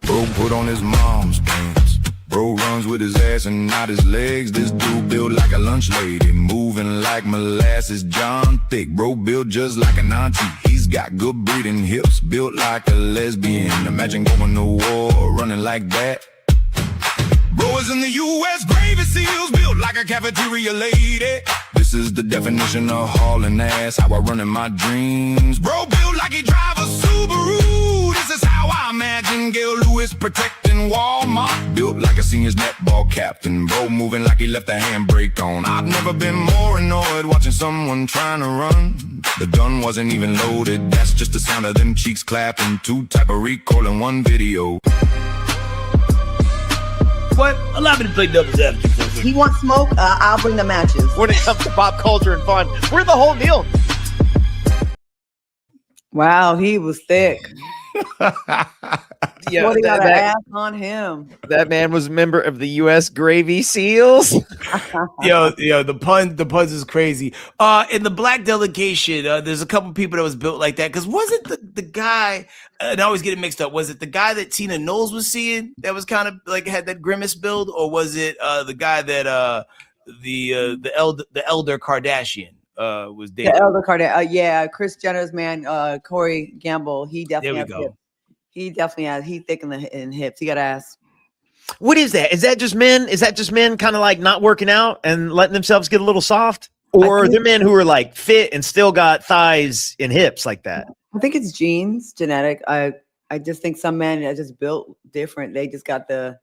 Bro put on his mom's pants. Bro runs with his ass and not his legs. This dude built like a lunch lady, moving like molasses John Thick. Bro built just like an auntie. He's got good breeding hips, built like a lesbian. Imagine going to war, running like that. Bro is in the U.S. Gravy Seals, built like a cafeteria lady. This is the definition of hauling ass, how I run in my dreams. Bro built like he drive a Subaru. This is how I imagine Gail Lewis protecting Walmart. Built like a senior's netball captain. Bro moving like he left the handbrake on. I've never been more annoyed watching someone trying to run. The gun wasn't even loaded. That's just the sound of them cheeks clapping. Two type of recoil in one video. What? Allow me to play devil's advocate. He wants smoke, I'll bring the matches. When it comes to pop culture and fun, we're the whole deal. Wow, he was thick. Yeah, What, he got an ass on him. that man was a member of the U.S. Gravy Seals. Yo, the puns is crazy. In the black delegation, there's a couple people that was built like that. Because wasn't the guy, and I always get it mixed up, was it the guy that Tina Knowles was seeing that was kind of like had that grimace build, or was it the guy that the elder Kardashian was dating? The elder Kardashian. Yeah, Kris Jenner's man, Corey Gamble. He definitely There has we go. hips. He definitely has. He's thick in hips. He got ass. What is that? Is that just men? Is that just men kind of like not working out and letting themselves get a little soft? Or are there men who are like fit and still got thighs and hips like that? I think it's genes, genetic. I just think some men are just built different. They just got the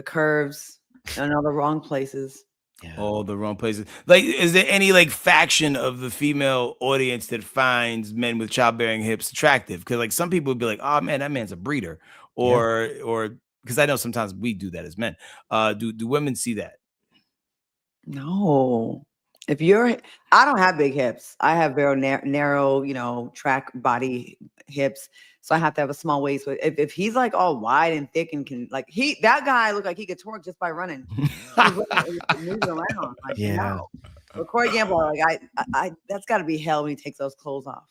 curves in all the wrong places. Yeah. All the wrong places. Like, is there any like faction of the female audience that finds men with childbearing hips attractive? Because like some people would be like, "Oh man, that man's a breeder," or because I know sometimes we do that as men. Do women see that? No. I don't have big hips. I have very narrow, track body hips. So I have to have a small waist. But if he's like all wide and thick and can that guy looked like he could twerk just by running. Moving around. Like, Yeah. no. But Corey Gamble, like I that's got to be hell when he takes those clothes off.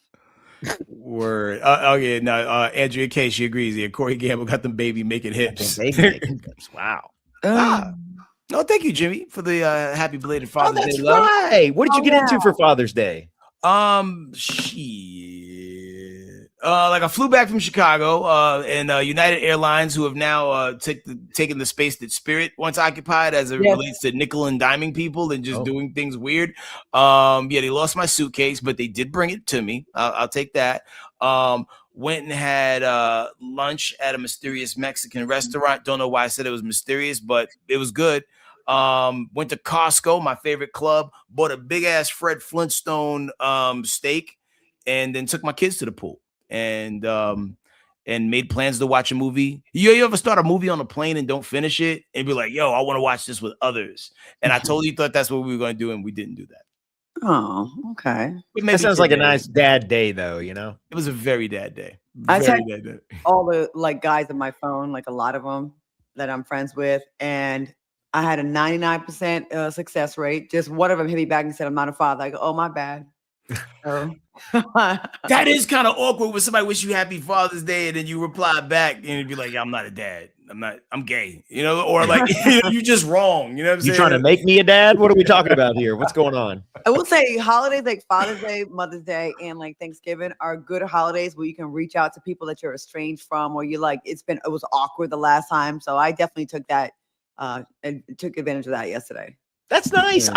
Word. Okay. Now, Andrea K. She agrees. Yeah, Corey Gamble got them baby making hips. Wow. No, thank you, Jimmy, for the happy belated Father's That's Day love. right. What did you get into for Father's Day? Shit. Like I flew back from Chicago, and United Airlines, who have now taken the space that Spirit once occupied, as it relates to nickel and diming people and just doing things weird. Yeah, they lost my suitcase, but they did bring it to me. I'll take that. Went and had lunch at a mysterious Mexican restaurant. Don't know why I said it was mysterious, but it was good. Went to Costco, my favorite club, bought a big ass Fred Flintstone steak, and then took my kids to the pool and made plans to watch a movie. You ever start a movie on a plane and don't finish it and be like, yo, I want to watch this with others? And I totally thought that's what we were going to do, and we didn't do that. Oh, okay. That sounds like a nice dad day, though, you know? It was a very dad day. I Very text dad day. all the guys on my phone, like a lot of them that I'm friends with, and I had a 99% success rate. Just one of them hit me back and said, "I'm not a father." I go, "Oh, my bad." That is kind of awkward when somebody wish you happy Father's Day and then you reply back and it'd be like, "I'm not a dad. I'm gay," or like, you just wrong. You know what I'm saying? You trying to make me a dad? What are we talking about here? What's going on? I will say holidays like Father's Day, Mother's Day, and like Thanksgiving are good holidays where you can reach out to people that you're estranged from, or you like, it was awkward the last time. So I definitely took that and took advantage of that yesterday. That's nice.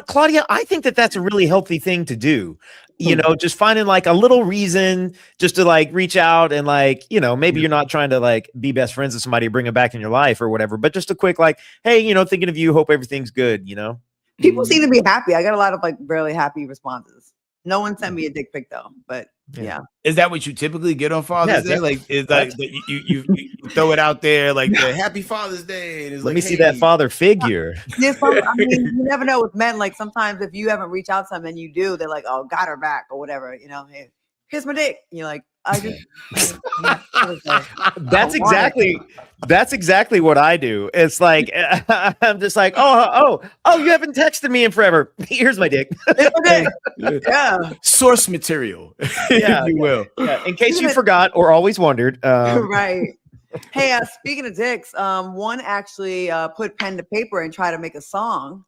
Claudia, I think that's a really healthy thing to do. You know, just finding like a little reason just to like reach out and like, maybe you're not trying to like be best friends with somebody, bring them back in your life or whatever, but just a quick like, hey, thinking of you, hope everything's good, People seem to be happy. I got a lot of like really happy responses. No one sent me a dick pic though, but yeah. Is that what you typically get on Father's Day? Like, is like you throw it out there like the Happy Father's Day? And it's Let me see that father figure. I mean, you never know with men. Like sometimes if you haven't reached out to them and you do, they're like, "Oh, got her back" or whatever. Hey, here's my dick. And you're like, That's exactly what I do. It's like I'm just like, oh, you haven't texted me in forever. Here's my dick. Yeah. Source material, if you will. Yeah. In case you forgot or always wondered. Right. Hey, speaking of dicks, one actually put pen to paper and tried to make a song.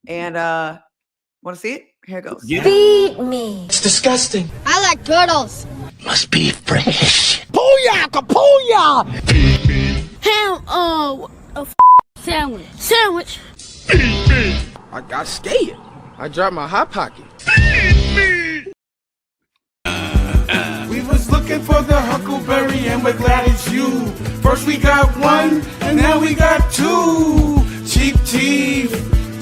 And want to see it? Here it goes. Yeah. Feed me. It's disgusting. I like turtles. Must be fresh. Booyah, kapooyah. Ham, a sandwich. Sandwich. I got scared. I dropped my hot pocket. We was looking for the huckleberry and we're glad it's you. First we got one and now we got two. Cheap teeth,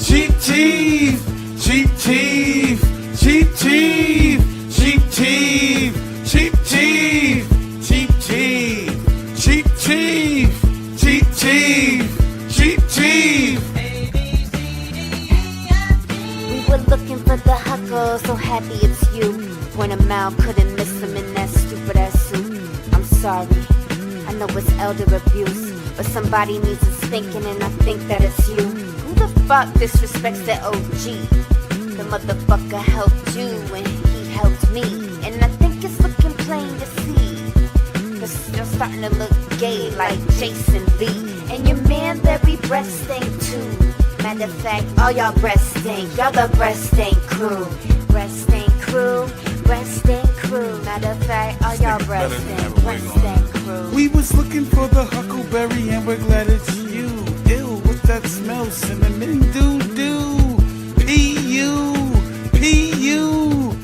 cheap teeth, cheap teeth, cheap teeth, cheap teeth, cheap teeth, cheap teeth, cheap teeth, cheap teeth, cheap teeth. We were looking for the huckle, so happy it's you. Point him out, couldn't miss him in that stupid ass suit. I'm sorry, I know it's elder abuse, but somebody needs a spanking and I think that it's you. Who the fuck disrespects the OG? The motherfucker helped you and he helped me, and I think it's looking plain to see. Cause you're starting to look gay like Jason V. And your man very breast stink too. Matter of fact, all y'all breast stink. Y'all the breast stink crew. Breast stink crew. Breast stink crew. Matter of fact, all y'all breast stink. Breast stink crew. We was looking for the huckleberry and we're glad it's you. Ew, what's that smell? Cinnamon doo-doo. P.U. P.U.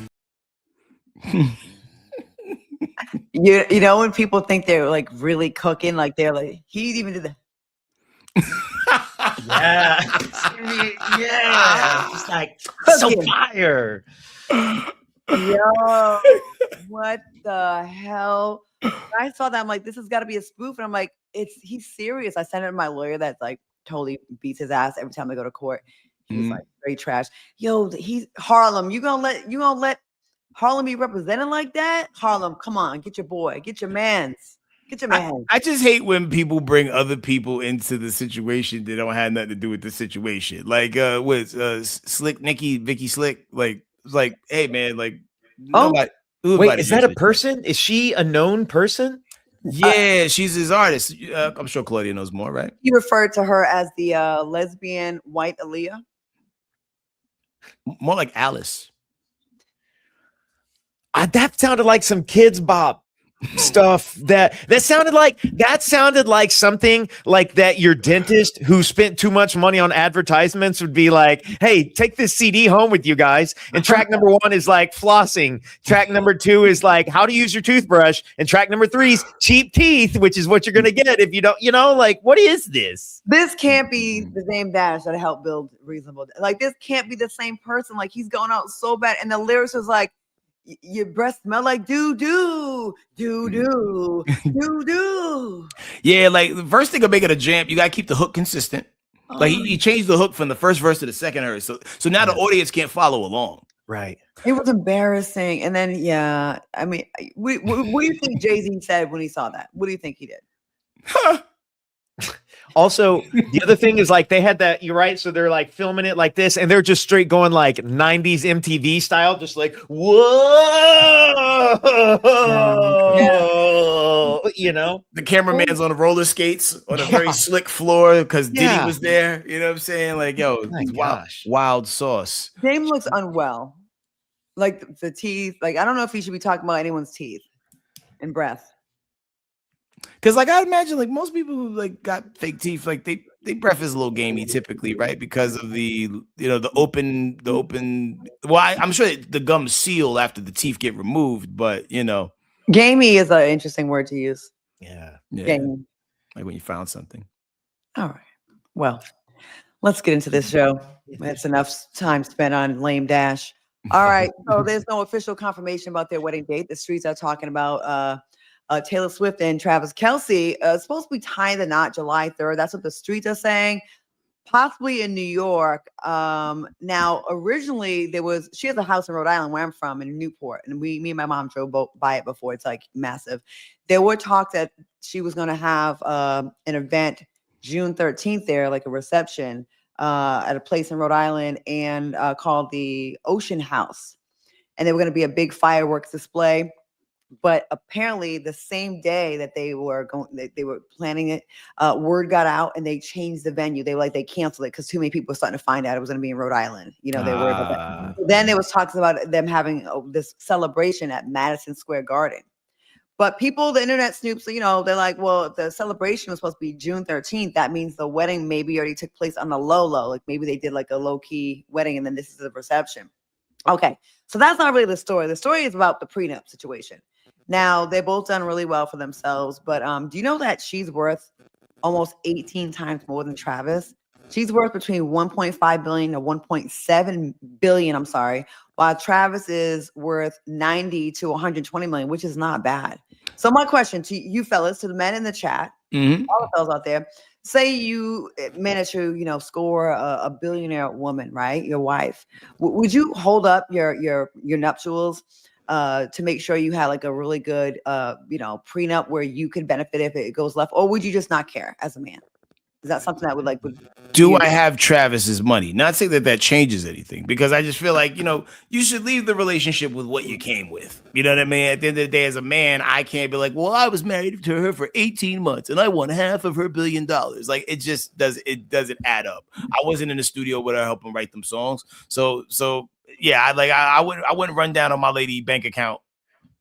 You know when people think they're like really cooking, like they're like, he even did the Yeah. Yeah. It's like so Cooking. fire. Yo, what the hell? When I saw that, I'm like, this has got to be a spoof. And I'm like, he's serious. I sent it to my lawyer that's like totally beats his ass every time I go to court. He's like very trash. Yo, he's Harlem. You gonna let Harlem be represented like that? Harlem, come on, get your boy, get your mans. Get your man. I just hate when people bring other people into the situation that don't have nothing to do with the situation. Like with Slick Nikki, Vicky Slick, like hey man, like nobody, Wait, is that a person? Is she a known person? Yeah, she's his artist. I'm sure Claudia knows more, right? He referred to her as the lesbian white Aaliyah. More like Alice. That sounded like some Kids Bop stuff. That sounded like something like that your dentist who spent too much money on advertisements would be like, hey, take this CD home with you guys, and track number 1 is like flossing, track number 2 is like how to use your toothbrush, and track number 3 is cheap teeth, which is what you're gonna get if you don't, like, what is this? This can't be the same Dash that helped build Reasonable. Like, this can't be the same person. Like, he's going out so bad, and the lyrics was like, your breath smell like doo-doo, doo-doo, doo-doo. Yeah, like the first thing of making a jam, you gotta keep the hook consistent. Like he changed the hook from the first verse to the second verse, so now the audience can't follow along. Right. It was embarrassing. And then I mean, what do you think Jay-Z said when he saw that? What do you think he did? Also, the other thing is like they had that, you're right. So they're like filming it like this, and they're just straight going like 90s MTV style, just like, whoa, the cameraman's on the roller skates on a very slick floor because Diddy was there. You know what I'm saying? Like, yo, wild sauce. Dame looks unwell. Like the teeth. Like, I don't know if he should be talking about anyone's teeth and breath. Because like I imagine like most people who like got fake teeth, like they breath is a little gamey typically, right? Because of the the open I'm sure the gums seal after the teeth get removed, but gamey is an interesting word to use. Yeah. Gamey. Like when you found something. All right. Well, let's get into this show. That's enough time spent on lame Dash. All right. So there's no official confirmation about their wedding date. The streets are talking about Taylor Swift and Travis Kelce supposed to be tying the knot July 3rd. That's what the streets are saying. possibly in New York. Now originally she has a house in Rhode Island where I'm from in Newport, and me and my mom drove by it before. It's like massive. There were talks that she was going to have an event June 13th there, like a reception at a place in Rhode Island, and called the Ocean House, and there were going to be a big fireworks display. But apparently the same day that they were planning it, word got out and they changed the venue. They canceled it because too many people were starting to find out it was going to be in Rhode Island. You know, they were about that. Then there was talks about them having this celebration at Madison Square Garden. But people, the internet snoops, you know, they're like, well, if the celebration was supposed to be June 13th, that means the wedding maybe already took place on the low. Like maybe they did like a low key wedding and then this is the reception. Okay, so that's not really the story. The story is about the prenup situation. Now, they both done really well for themselves, but do you know that she's worth almost 18 times more than Travis? She's worth between 1.5 billion to 1.7 billion, I'm sorry, while Travis is worth 90 to 120 million, which is not bad. So my question to you fellas, to the men in the chat, all the fellas out there, say you manage to, you know, score a billionaire woman, right? Your wife. Would you hold up your nuptials to make sure you had like a really good, you know, prenup where you could benefit if it goes left, or would you just not care as a man? Is that something that would do I have Travis's money? Not saying that changes anything, because I just feel like, you know, you should leave the relationship with what you came with. You know what I mean? At the end of the day, as a man, I can't be like, well, I was married to her for 18 months and I won half of her $1 billion. Like it just doesn't add up. I wasn't in the studio with her helping write them songs. So yeah, I wouldn't run down on my lady bank account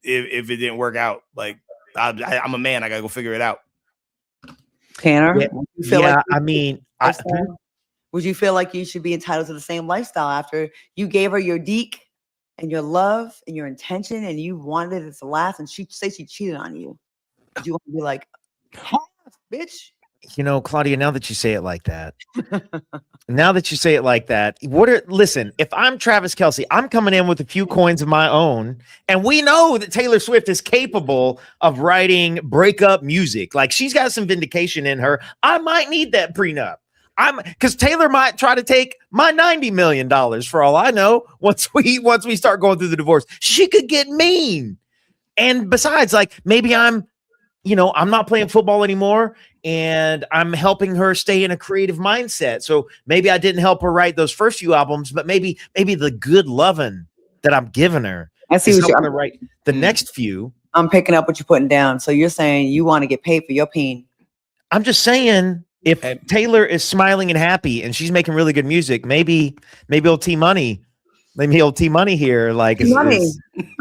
if it didn't work out. Like I'm a man, I gotta go figure it out. Tanner, would you feel like you should be entitled to the same lifestyle after you gave her your deek and your love and your intention and you wanted it to last and she cheated on you? Would you want to be like, bitch? You know, Claudia, now that you say it like that, listen, if I'm Travis Kelce, I'm coming in with a few coins of my own. And we know that Taylor Swift is capable of writing breakup music. Like she's got some vindication in her. I might need that prenup. Because Taylor might try to take my $90 million for all I know. Once we start going through the divorce, she could get mean. And besides, like maybe I'm not playing football anymore and I'm helping her stay in a creative mindset. So maybe I didn't help her write those first few albums, but maybe the good loving that I'm giving her. I see what you're write the next few. I'm picking up what you're putting down. So you're saying you want to get paid for your peen. I'm just saying if Taylor is smiling and happy and she's making really good music, maybe old T Money. Maybe old T Money here. Like money.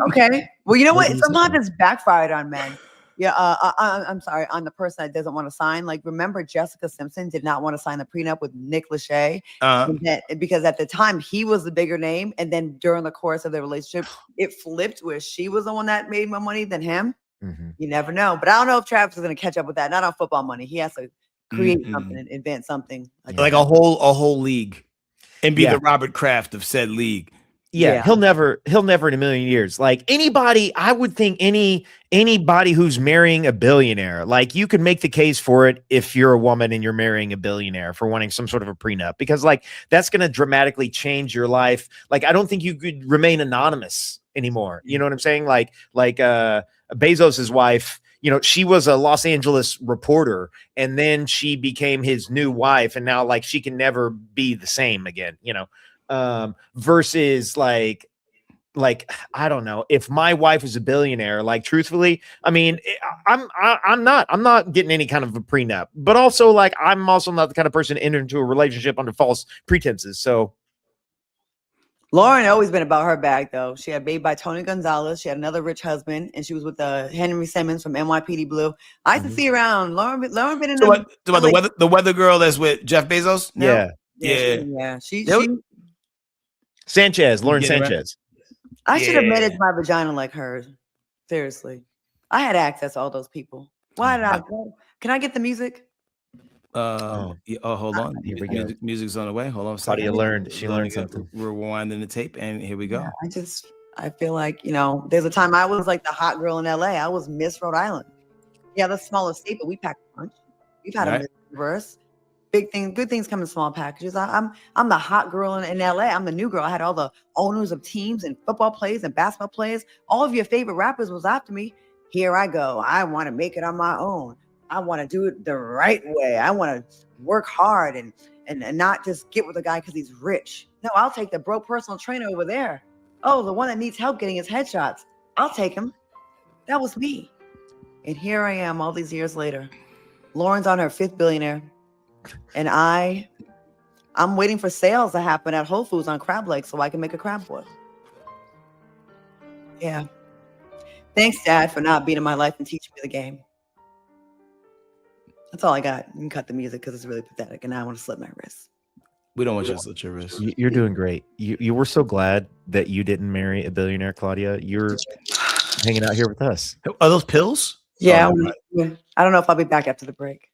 Okay. Well, you know what? Sometimes it's backfired on men. Yeah, I'm sorry, on the person that doesn't want to sign. Like, remember, Jessica Simpson did not want to sign the prenup with Nick Lachey because at the time he was the bigger name, and then during the course of the relationship, it flipped where she was the one that made more money than him. Mm-hmm. You never know, but I don't know if Travis is going to catch up with that. Not on football money. He has to create something and invent something like a whole league, and be the Robert Kraft of said league. Yeah, he'll never in a million years. Like anybody, I would think anybody who's marrying a billionaire, like you could make the case for it if you're a woman and you're marrying a billionaire for wanting some sort of a prenup, because like that's going to dramatically change your life. Like I don't think you could remain anonymous anymore. You know what I'm saying? Like Bezos's wife, you know, she was a Los Angeles reporter and then she became his new wife, and now like she can never be the same again, you know. Versus like I don't know, if my wife was a billionaire, like truthfully, I mean, I'm not getting any kind of a prenup, but also like I'm also not the kind of person to enter into a relationship under false pretenses. So Lauren always been about her bag though. She had baby by Tony Gonzalez. She had another rich husband, and she was with Henry Simmons from NYPD Blue. I used to see around Lauren been in the weather girl that's with Jeff Bezos now? Yeah. She Sanchez, Lauren Sanchez. I should have managed my vagina like her. Seriously. I had access to all those people. Why did I go? Can I get the music? Hold on. Here we go. Music's on the way. Hold on. Claudia learned. She learned something. We're rewinding the tape, and here we go. Yeah, I feel like, you know, there's a time I was like the hot girl in LA. I was Miss Rhode Island. Yeah, the smallest state, but we packed a punch. We've had a Miss Universe. Good things come in small packages. I'm the hot girl in LA. I'm the new girl. I had all the owners of teams and football players and basketball players. All of your favorite rappers was after me. Here I go. I want to make it on my own. I want to do it the right way. I want to work hard and not just get with a guy because he's rich. No, I'll take the broke personal trainer over there. Oh, the one that needs help getting his headshots. I'll take him. That was me. And here I am all these years later. Lauren's on her 5th billionaire. And I'm waiting for sales to happen at Whole Foods on crab legs so I can make a crab boil. Yeah. Thanks, Dad, for not being in my life and teaching me the game. That's all I got. You can cut the music because it's really pathetic, and now I want to slit my wrist. We don't want you to slit your wrist. You're doing great. You were so glad that you didn't marry a billionaire, Claudia. You're hanging out here with us. Are those pills? Yeah, I don't know if I'll be back after the break.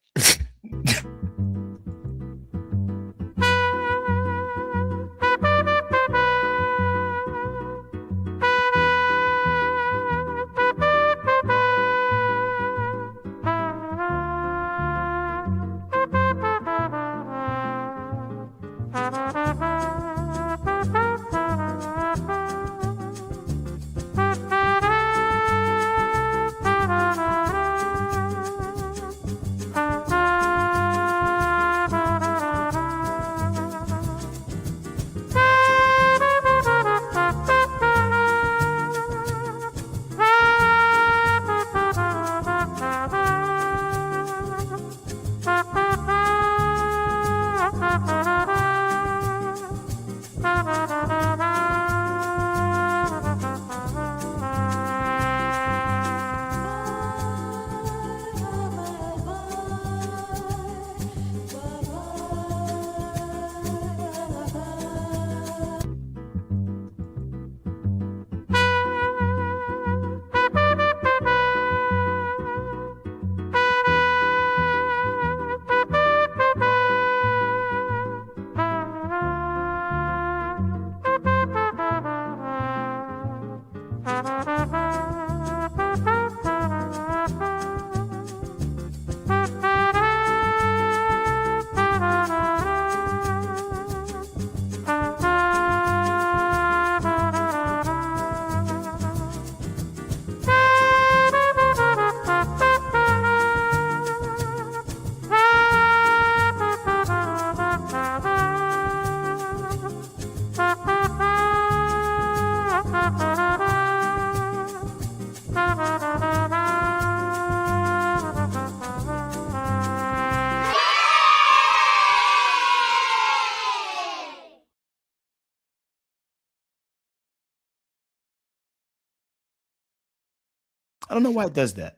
I don't know why it does that.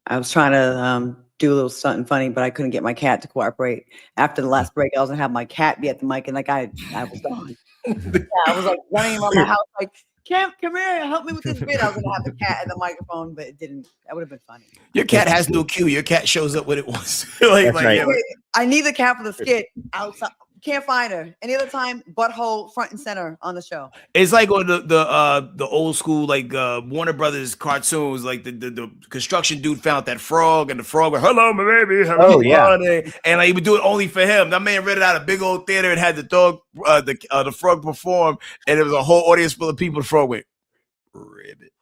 I was trying to do a little something funny, but I couldn't get my cat to cooperate. After the last break, I was gonna have my cat be at the mic, and like I was gone. Yeah, I was like running around my house, like, "Cam, come here, help me with this bit." I was gonna have the cat and the microphone, but it didn't. That would have been funny. Your cat has no cue. Your cat shows up when it wants. Right. Yeah, I need the cat for the skit outside. Can't find her. Any other time, butthole front and center on the show. it's like on the old school like Warner Brothers cartoons, like the construction dude found that frog and the frog went, "Hello, my baby." Oh, yeah. And like, he would do it only for him. That man rented out a big old theater and had the dog, the frog perform, and there was a whole audience full of people. The frog went, "Ribbit."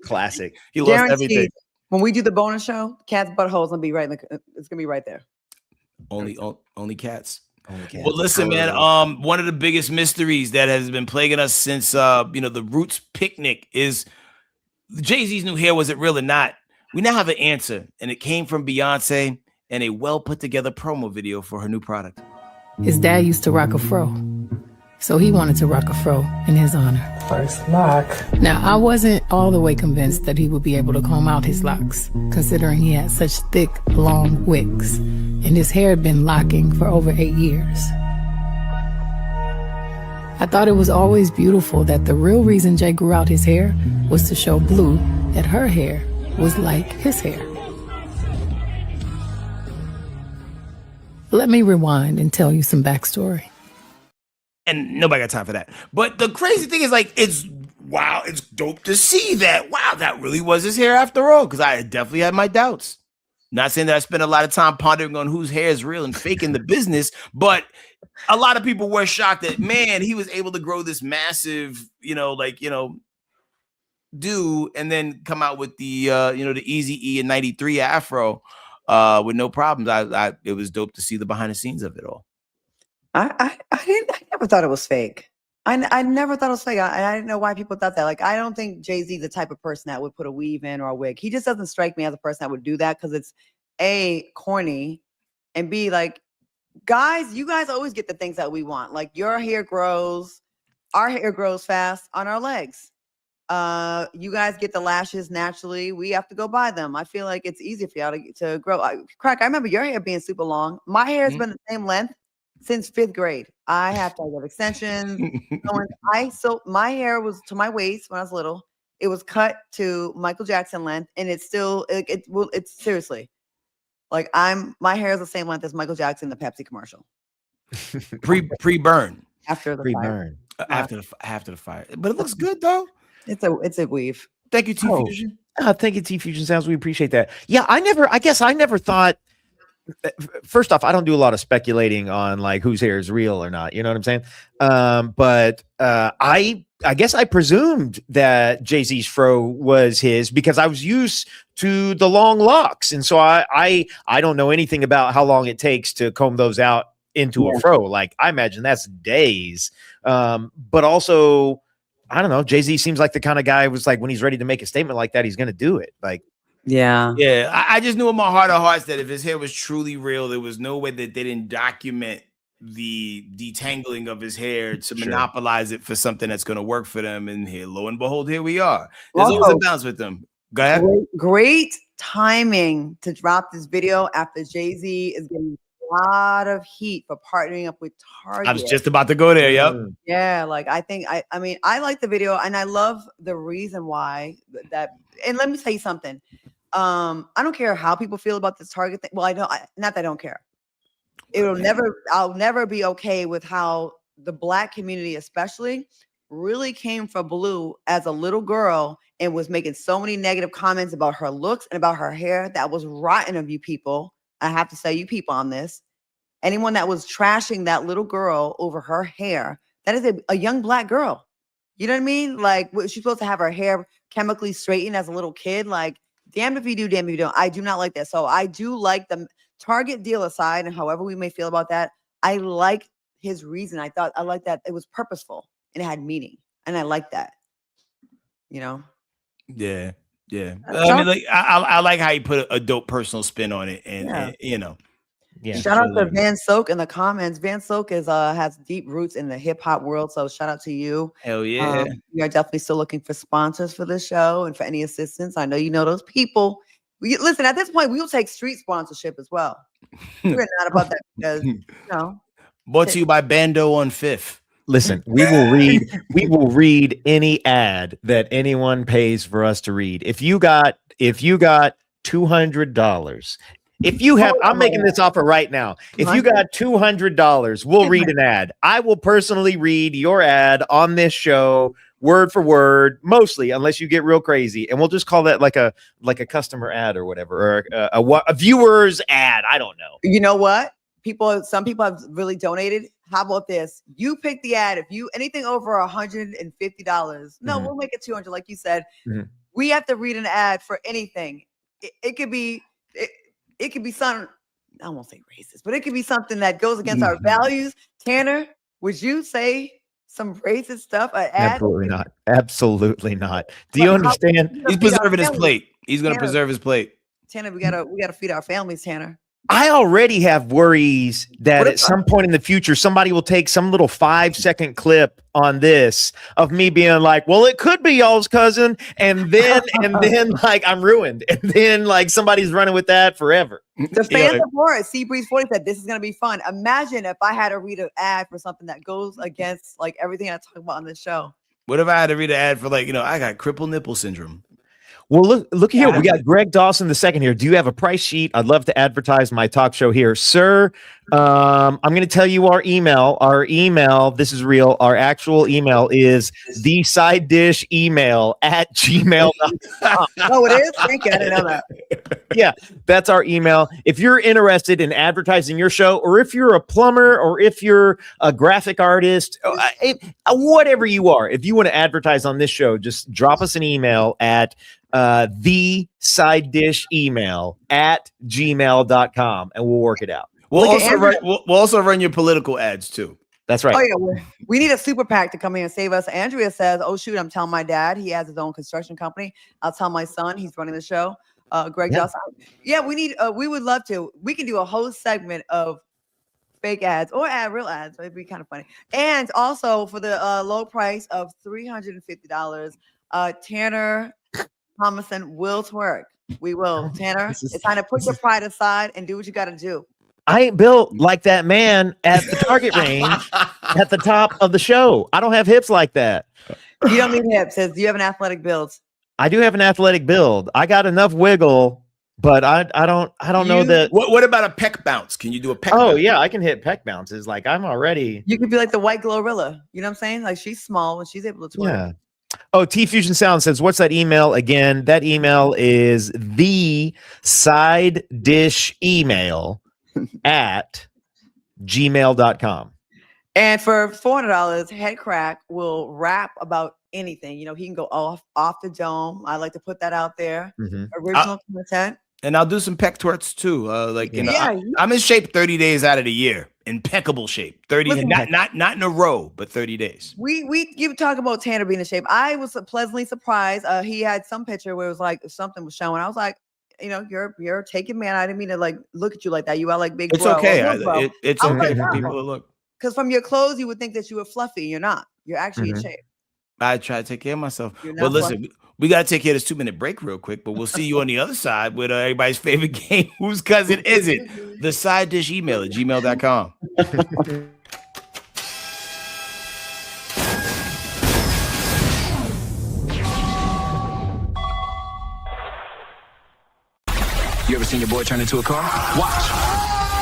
Classic. He lost Guaranteed, everything. when we do the bonus show, cat's butthole's gonna be right. It's gonna be right there. Only cats. Only cats. Well, listen, man. One of the biggest mysteries that has been plaguing us since the Roots picnic is Jay-Z's new hair. Was it real or not? We now have an answer, and it came from Beyonce and a well put together promo video for her new product. His dad used to rock a fro, so he wanted to rock a fro in his honor. First lock. Now, I wasn't all the way convinced that he would be able to comb out his locks, considering he had such thick, long wigs, and his hair had been locking for over 8 years. I thought it was always beautiful that the real reason Jay grew out his hair was to show Blue that her hair was like his hair. Let me rewind and tell you some backstory. And nobody got time for that. But the crazy thing is, like, it's dope to see that. Wow, that really was his hair after all. Because I definitely had my doubts. Not saying that I spend a lot of time pondering on whose hair is real and fake in the business, but a lot of people were shocked that, man, he was able to grow this massive, do and then come out with the the Easy E and 93 Afro with no problems. It was dope to see the behind the scenes of it all. I never thought it was fake. I never thought it was fake. I didn't know why people thought that. Like, I don't think Jay-Z's the type of person that would put a weave in or a wig. He just doesn't strike me as a person that would do that, because it's A, corny, and B, like, guys, you guys always get the things that we want. Like, your hair grows, our hair grows fast on our legs. You guys get the lashes naturally. We have to go buy them. I feel like it's easier for y'all to grow. Crack, I remember your hair being super long. My hair has been the same length since 5th grade. I have to get extensions. My hair was to my waist when I was little. It was cut to Michael Jackson length, and it's still it's seriously like my hair is the same length as Michael Jackson in the Pepsi commercial. Pre-burn. After the fire. After the fire. But it looks good though. It's a weave. Thank you, T Fusion. Thank you, T Fusion Sounds. We appreciate that. Yeah, I guess I never thought. First off, I don't do a lot of speculating on like whose hair is real or not. You know what I'm saying? But I guess I presumed that Jay-Z's fro was his because I was used to the long locks, and so I don't know anything about how long it takes to comb those out into a fro. Like, I imagine that's days. But also, I don't know. Jay-Z seems like the kind of guy who's like, when he's ready to make a statement like that, he's going to do it. Like, yeah. I just knew in my heart of hearts that if his hair was truly real, there was no way that they didn't document the detangling of his hair to monopolize it for something that's going to work for them. And here, lo and behold, here we are. There's always a balance with them. Go ahead. Great timing to drop this video after Jay-Z is getting lot of heat for partnering up with Target. I was just about to go there. Yep. Yeah, like I think I mean I like the video and I love the reason why that. And let me tell you something. I don't care how people feel about this Target thing. Well, not that I don't care. I'll never be okay with how the Black community, especially, really came for Blue as a little girl and was making so many negative comments about her looks and about her hair. That was rotten of you people. I have to say, you people on this. Anyone that was trashing that little girl over her hair, that is a young Black girl. You know what I mean? Like, she's supposed to have her hair chemically straightened as a little kid. Like, damned if you do, damned if you don't. I do not like that. So I do like the Target deal aside, and however we may feel about that, I like his reason. I like that it was purposeful and it had meaning. And I like that. You know? Yeah. Yeah. I mean, like, I like how you put a dope personal spin on it. And you know. Yeah. Shout out to Van Soak in the comments. Van Soak has deep roots in the hip hop world. So shout out to you. Hell yeah. We are definitely still looking for sponsors for this show and for any assistance. I know you know those people. Listen, at this point, we will take street sponsorship as well. We're not about that because, you know. Brought to you by Bando on 5th. Listen, we will read any ad that anyone pays for us to read. If you got $200, if you have, I'm making this offer right now. If you got $200, we'll read an ad. I will personally read your ad on this show, word for word, mostly, unless you get real crazy, and we'll just call that like a customer ad or whatever, or a viewer's ad. I don't know. You know what? Some people have really donated. How about this? You pick the ad. If anything over $150, we'll make it 200, like you said. Mm-hmm. We have to read an ad for anything. It could be. It could be something, I won't say racist, but it could be something that goes against our values. Tanner, would you say some racist stuff? Absolutely not. Absolutely not. Do you understand? He's preserving his plate. He's going to preserve his plate. Tanner, we gotta feed our families, Tanner. I already have worries that at some point in the future, somebody will take some little 5-second clip on this of me being like, well, it could be y'all's cousin. And then like I'm ruined. And then like somebody's running with that forever. The fans of horror, Seabreeze 40 said, this is going to be fun. Imagine if I had to read an ad for something that goes against like everything I talk about on this show. What if I had to read an ad for like, I got crippled nipple syndrome? Well, look here. We got Greg Dawson the second here. Do you have a price sheet? I'd love to advertise my talk show here, sir. I'm going to tell you our email. Our email, this is real. Our actual email is thesidedishemail@gmail.com. Oh, it is? Thank you. I didn't know that. Yeah, that's our email. If you're interested in advertising your show, or if you're a plumber, or if you're a graphic artist, whatever you are, if you want to advertise on this show, just drop us an email at thesidedishemail@gmail.com and we'll work it out. We'll also run your political ads too. That's right. Oh yeah, we need a super PAC to come in and save us. Andrea says, "Oh shoot, I'm telling my dad. He has his own construction company. I'll tell my son. He's running the show." Greg Dawson. Yeah, we need. We would love to. We can do a whole segment of fake ads or real ads. It'd be kind of funny. And also for the low price of $350, Tanner Thomason will twerk. We will, Tanner. It's time to put your pride aside and do what you got to do. I ain't built like that man at the target range at the top of the show. I don't have hips like that. You don't need hips. Do you have an athletic build? I do have an athletic build. I got enough wiggle, but I don't know that. What about a pec bounce? Can you do a pec? Oh bounce? Yeah, I can hit pec bounces. Like I'm already. You could be like the white Glorilla. You know what I'm saying? Like she's small and she's able to twerk. Yeah. Oh, T Fusion Sound says, what's that email again? That email is thesidedishemail@gmail.com. And for $400, Head Crack will rap about anything. You know, he can go off the dome. I like to put that out there. Original content. And I'll do some pec twerks too. I'm in shape 30 days out of the year. Impeccable shape. 30, not in a row, but 30 days. You talk about Tanner being in shape. I was pleasantly surprised. He had some picture where it was like something was showing. I was like, you know, you're a taken man. I didn't mean to like look at you like that. You are like big. It's bro. okay. It's okay for people to look. Because from your clothes, you would think that you were fluffy. You're not. You're actually in shape. I try to take care of myself. Well, listen, we got to take care of this 2-minute break real quick, but we'll see you on the other side with everybody's favorite game. Whose cousin is it? The side dish email at gmail.com. You ever seen your boy turn into a car? Watch.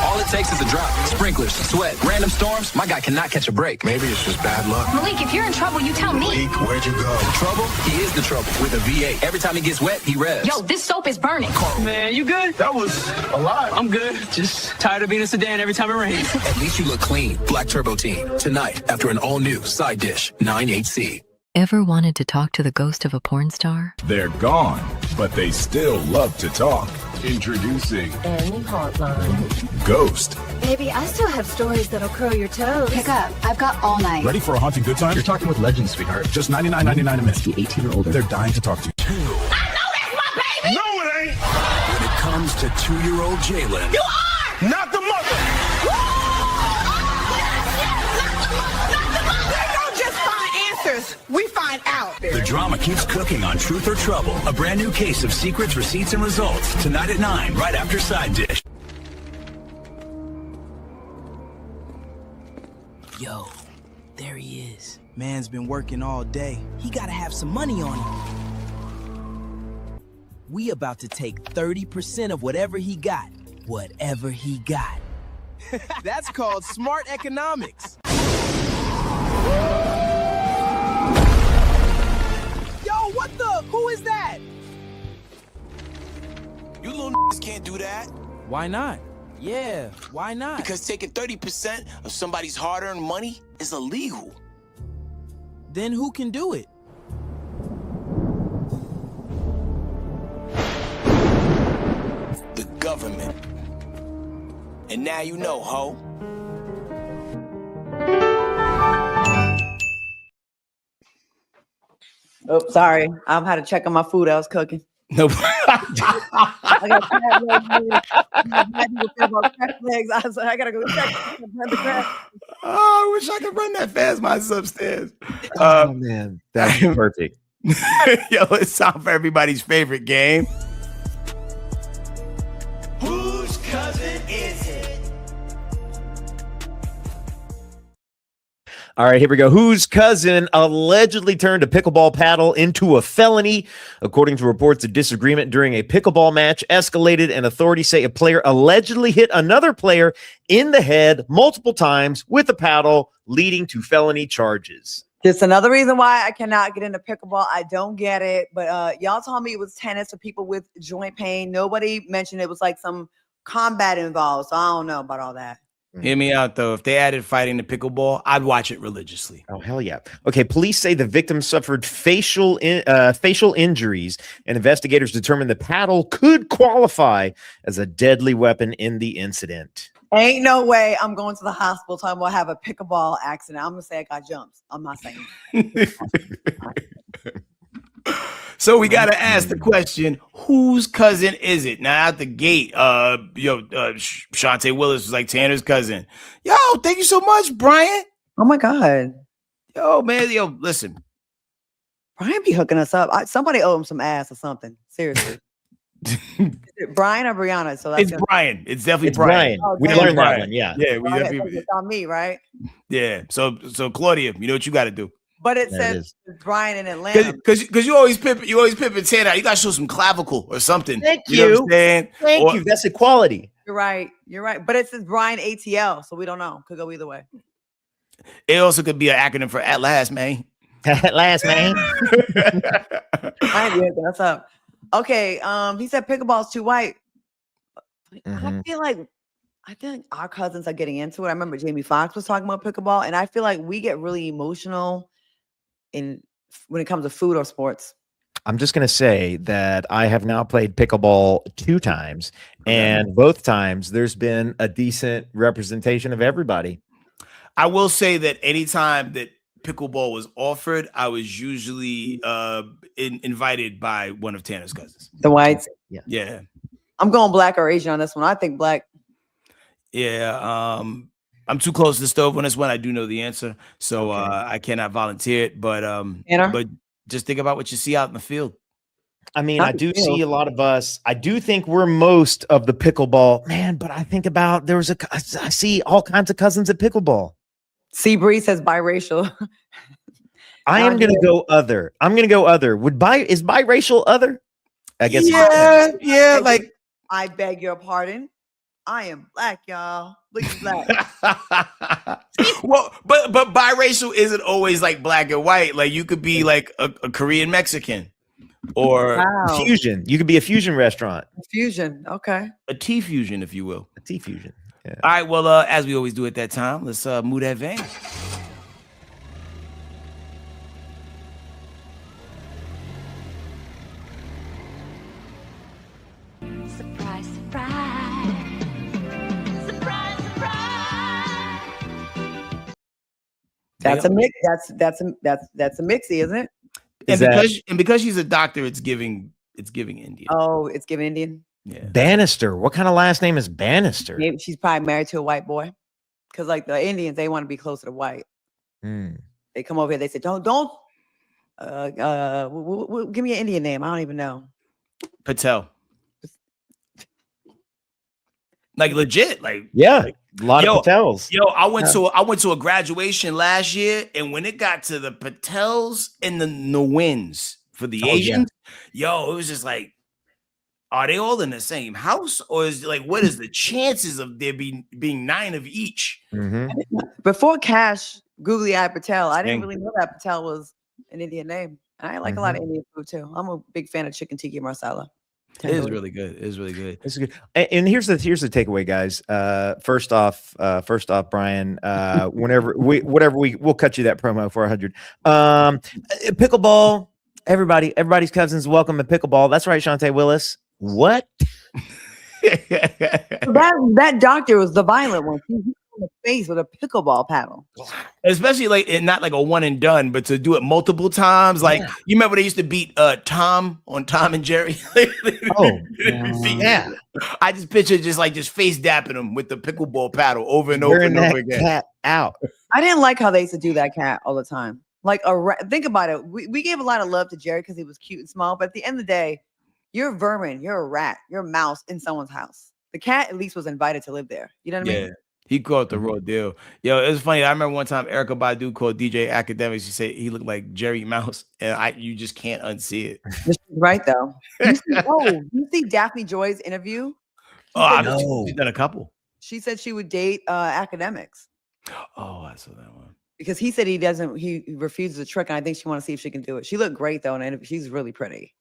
All it takes is a drop, sprinklers, sweat, random storms. My guy cannot catch a break. Maybe it's just bad luck. Malik, if you're in trouble, you tell me. Malik, where'd you go? Trouble? He is the trouble with a V8. Every time he gets wet, he revs. Yo, this soap is burning. Man, you good? That was a lot. I'm good. Just tired of being a sedan every time it rains. At least you look clean. Black Turbo Teen. Tonight, after an all-new Side Dish 98C. Ever wanted to talk to the ghost of a porn star? They're gone, but they still love to talk. Introducing Any hotline. Ghost. Baby, I still have stories that'll curl your toes. Pick up. I've got all night. Ready for a haunting good time? You're talking with legends, sweetheart. Just $99.99 a minute. Be 18 or older. They're dying to talk to you. I know that's my baby! No, it ain't! When it comes to 2-year-old Jalen. You are! Not the mother! They don't just find answers. We find out. The drama keeps cooking on Truth or Trouble. A brand new case of secrets, receipts, and results. Tonight at 9, right after Side Dish. Yo, there he is. Man's been working all day. He gotta have some money on him. We about to take 30% of whatever he got. Whatever he got. That's called smart economics. Yo, what the? Who is that? You little can't do that. Why not? Yeah, why not? Because taking 30% of somebody's hard-earned money is illegal. Then who can do it? The government. And now you know, ho. Oh, sorry. I've had to check on my food I was cooking. Nope. I got crab legs. I was like, I gotta go check the crab. Oh, I wish I could run that fast myself upstairs. Oh man, that's perfect. Yo, it's time for everybody's favorite game. Whose cousin is it? All right, here we go. Whose cousin allegedly turned a pickleball paddle into a felony? According to reports, a disagreement during a pickleball match escalated, and authorities say a player allegedly hit another player in the head multiple times with a paddle, leading to felony charges. Just another reason why I cannot get into pickleball. I don't get it. But y'all told me it was tennis for people with joint pain. Nobody mentioned it was like some combat involved. So I don't know about all that. Hear me out, though. If they added fighting to pickleball, I'd watch it religiously. Oh, hell yeah. Okay, police say the victim suffered facial injuries, and investigators determined the paddle could qualify as a deadly weapon in the incident. Ain't no way I'm going to the hospital talking about have a pickleball accident. I'm going to say I got jumps. I'm not saying. So we got to ask the question, whose cousin is it? Now, out the gate, Shantae Willis was like Tanner's cousin. Yo, thank you so much, Brian. Oh, my God. Yo, man, listen. Brian be hooking us up. Somebody owe him some ass or something. Seriously. Is it Brian or Brianna? So that's Brian. It's definitely Brian. Oh, we learned that one, yeah. Yeah, it's on me, right? Yeah. So Claudia, you know what you got to do. But it says Brian in Atlanta. Because you always pimping Tanner out. You got to show some clavicle or something. Thank you. Know what I'm saying? Thank you. That's equality. You're right. But it says Brian ATL, so we don't know. Could go either way. It also could be an acronym for at last, man. At last, man. What's up? Okay. He said pickleball's too white. Mm-hmm. I feel like our cousins are getting into it. I remember Jamie Foxx was talking about pickleball, and I feel like we get really emotional when it comes to food or sports. I'm just going to say that I have now played pickleball 2 times, and both times there's been a decent representation of everybody. I will say that anytime that pickleball was offered, I was usually invited by one of Tanner's cousins. The whites? Yeah. I'm going black or Asian on this one. I think black. Yeah. I'm too close to the stove on this one. I do know the answer, so I cannot volunteer it. But just think about what you see out in the field. I mean, I do see a lot of us. I do think we're most of the pickleball man, but I think about I see all kinds of cousins at pickleball. Seabree says biracial. I am going to go other. I'm going to go other. Is biracial other? I guess. Yeah. Like, I beg your pardon. I am black, y'all. Look at black. Well, but biracial isn't always like black and white. Like you could be like a Korean Mexican or fusion. You could be a fusion restaurant. Fusion, okay. A tea fusion, if you will. A tea fusion. Yeah. All right. Well, as we always do at that time, let's move that vein. Surprise, surprise. Surprise, surprise. That's a mix. That's a mixie, isn't it? And because she's a doctor, it's giving Indian. Oh, it's giving Indian. Yeah. Bannister. What kind of last name is Bannister? Maybe she's probably married to a white boy. Because like the Indians, they want to be closer to white. They come over here, they say, don't give me an Indian name. I don't even know. Patel. Like legit, like a lot of Patels. I went to a graduation last year, and when it got to the Patels and the Nguyen's for the Asians, it was just like, are they all in the same house, or is like what is the chances of there being 9 of each? Mm-hmm. Before Cash, googly eyed Patel, I didn't really know that Patel was an Indian name. And I like a lot of Indian food too. I'm a big fan of chicken tikka masala. It is really good. It is really good. It's good. And here's the takeaway, guys. First off, Brian, we'll cut you that promo for 100. Pickleball, everybody's cousins welcome to pickleball. That's right, Shantae Willis. What? that doctor was the violent one. He hit him in the face with a pickleball paddle. Especially like not like a one and done, but to do it multiple times. Like you remember they used to beat Tom on Tom and Jerry. Yeah. I just picture just face dapping him with the pickleball paddle over and over and over again. Cat out. I didn't like how they used to do that cat all the time. Like think about it. We gave a lot of love to Jerry because he was cute and small, but at the end of the day, you're vermin, you're a rat, you're a mouse in someone's house. The cat at least was invited to live there. You know what I mean? He called the raw deal. Yo, it was funny. I remember one time Erica Badu called DJ Academics. She said he looked like Jerry Mouse, and you just can't unsee it. She's right though. You see Daphne Joy's interview? She's done a couple. She said she would date Academics. Oh, I saw that one. Because he said he refuses the trick, and I think she wants to see if she can do it. She looked great though, and she's really pretty.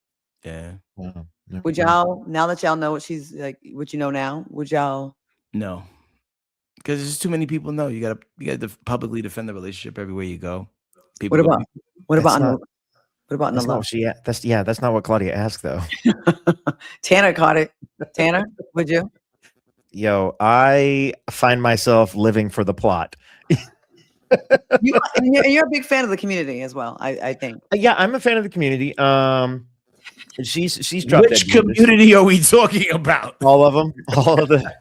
Yeah. Wow. Would y'all, now that y'all know what she's like, what you know now, would y'all? No, because there's too many people know. You gotta publicly defend the relationship everywhere you go. What about That's not what Claudia asked though. Tanner caught it. Tanner, would you? Yo, I find myself living for the plot. You're a big fan of the community as well, I think. Yeah, I'm a fan of the community. She's dropped. Which community are we talking about? All of them. All of the.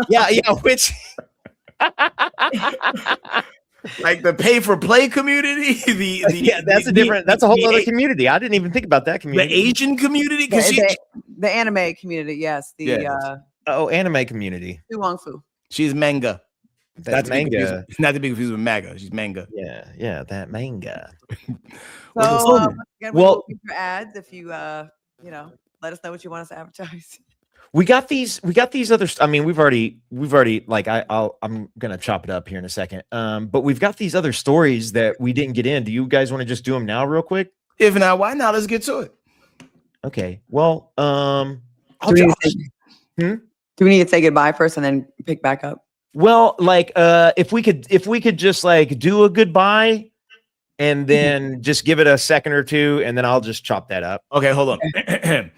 Yeah. Which. Like the pay for play community. That's a whole other community. I didn't even think about that community. The Asian community, because the anime community. Yes. Anime community. Wong Fu. She's manga. That's manga. Not to be confused with MAGA. She's manga. Yeah, that manga. So again, we'll keep your ads if you let us know what you want us to advertise. We got these other. I mean, we've already like I'm gonna chop it up here in a second. But we've got these other stories that we didn't get in. Do you guys want to just do them now, real quick? If not, why not? Let's get to it. Okay. Well, do we need to say goodbye first and then pick back up? Well, like if we could just like do a goodbye and then just give it a second or two, and then I'll just chop that up. Okay, hold on.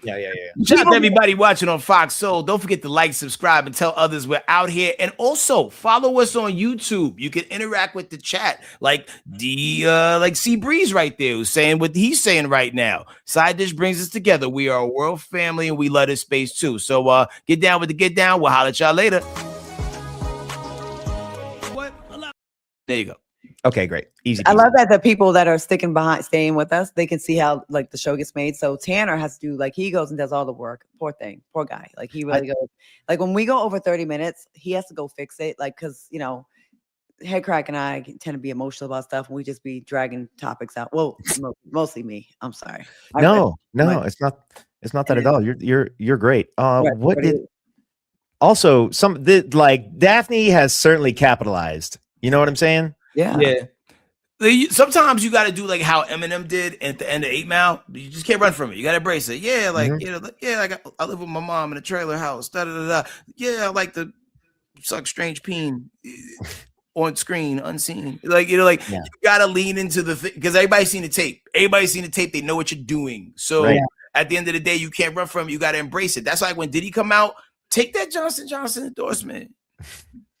Yeah. Shout out to everybody watching on Fox Soul. Don't forget to like, subscribe, and tell others we're out here. And also follow us on YouTube. You can interact with the chat, like C Breeze right there, who's saying what he's saying right now. Side Dish brings us together. We are a world family, and we love this space too. So get down with the get down. We'll holler at y'all later. There you go. Okay, great. Easy. I love that the people that are staying with us, they can see how like the show gets made. So Tanner has to do, like, he goes and does all the work. Poor guy. Like he really goes. Like when we go over 30 minutes, he has to go fix it. Like, because Headcrack and I tend to be emotional about stuff, and we just be dragging topics out. Well, mostly me. I'm sorry. No, it's not that at all. You're great. Also Daphne has certainly capitalized. You know what I'm saying? Yeah. Sometimes you got to do like how Eminem did at the end of 8 Mile. You just can't run from it. You got to embrace it. Yeah, like like I live with my mom in a trailer house. Da da da da. Yeah, I like to suck strange peen on screen, unseen. You got to lean into the thing, because everybody's seen the tape. Everybody's seen the tape. They know what you're doing. So at the end of the day, you can't run from it. You got to embrace it. That's like when Diddy come out, take that Johnson & Johnson endorsement.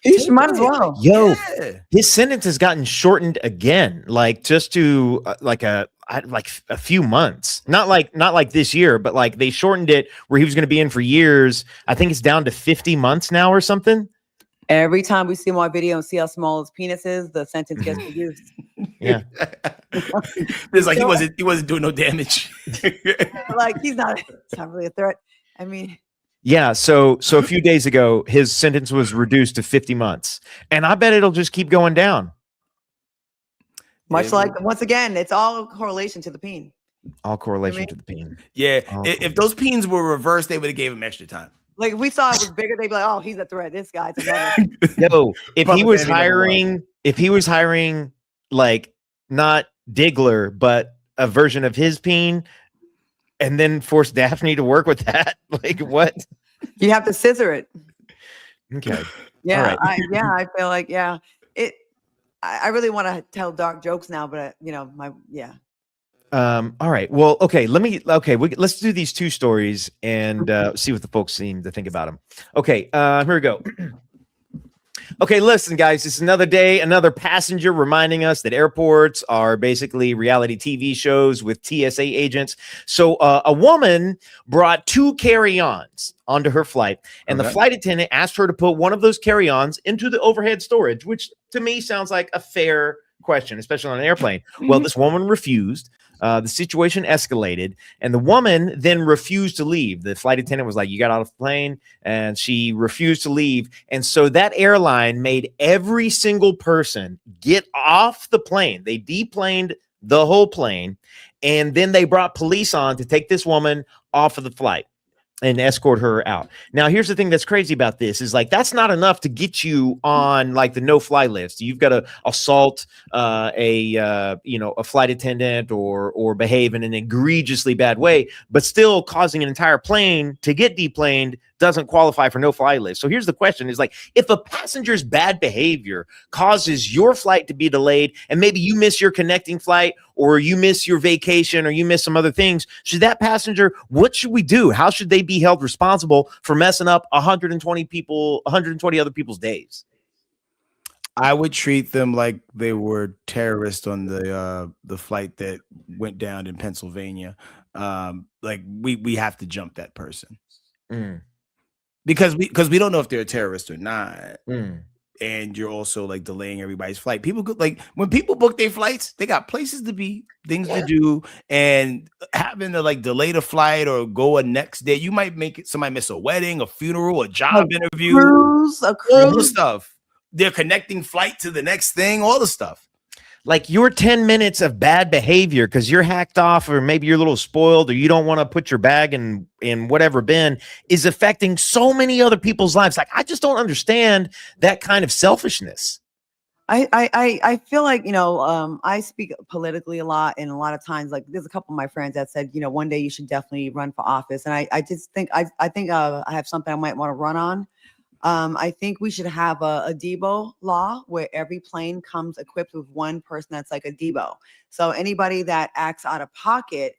He might as well. Yo, his sentence has gotten shortened again, like just to a few months. Not like this year, but like they shortened it where he was going to be in for years. I think it's down to 50 months now or something. Every time we see him on video and see how small his penis is, the sentence gets reduced. Yeah. It's like he wasn't doing no damage. Like it's not really a threat. I mean, yeah, so a few days ago, his sentence was reduced to 50 months. And I bet it'll just keep going down. Much like, once again, it's all correlation to the peen. All correlation to the peen. Yeah, if those peens were reversed, they would have gave him extra time. Like, if we saw it was bigger, they'd be like, oh, he's a threat. This guy's a Yo, if he was hiring like not Diggler, but a version of his peen, and then force Daphne to work with that, like what? You have to scissor it. Okay. Yeah, right. I feel like I really want to tell dark jokes now, but all right. Well, okay. Let's do these two stories and see what the folks seem to think about them. Okay. Here we go. Okay, listen, guys, it's another day, another passenger reminding us that airports are basically reality TV shows with TSA agents. So a woman brought 2 carry-ons onto her flight, and the flight attendant asked her to put one of those carry-ons into the overhead storage, which to me sounds like a fair question, especially on an airplane. Well, this woman refused. The situation escalated, and the woman then refused to leave. The flight attendant was like, "You got out of the plane," and she refused to leave. And so that airline made every single person get off the plane. They deplaned the whole plane, and then they brought police on to take this woman off of the flight and escort her out. Now, here's the thing that's crazy about this is like that's not enough to get you on like the no-fly list. You've got to assault a flight attendant or behave in an egregiously bad way, but still causing an entire plane to get deplaned doesn't qualify for no-fly list. So here's the question: is like if a passenger's bad behavior causes your flight to be delayed, and maybe you miss your connecting flight, or you miss your vacation, or you miss some other things, should that passenger? What should we do? How should they be held responsible for messing up 120 other people's days? I would treat them like they were terrorists on the flight that went down in Pennsylvania. Like we have to jump that person. Because we don't know if they're a terrorist or not. And you're also like delaying everybody's flight. People go, like when people book their flights, they got places to be, things to do, and having to like delay the flight or go a next day. You might make somebody miss a wedding, a funeral, a job interview, all the stuff. They're connecting flight to the next thing, all the stuff. Like your 10 minutes of bad behavior because you're hacked off, or maybe you're a little spoiled, or you don't want to put your bag in whatever bin, is affecting so many other people's lives. Like, I just don't understand that kind of selfishness. I feel like, I speak politically a lot, and a lot of times, like there's a couple of my friends that said, one day you should definitely run for office. And I just think, I have something I might want to run on. I think we should have a Debo law where every plane comes equipped with one person that's like a Debo. So anybody that acts out of pocket,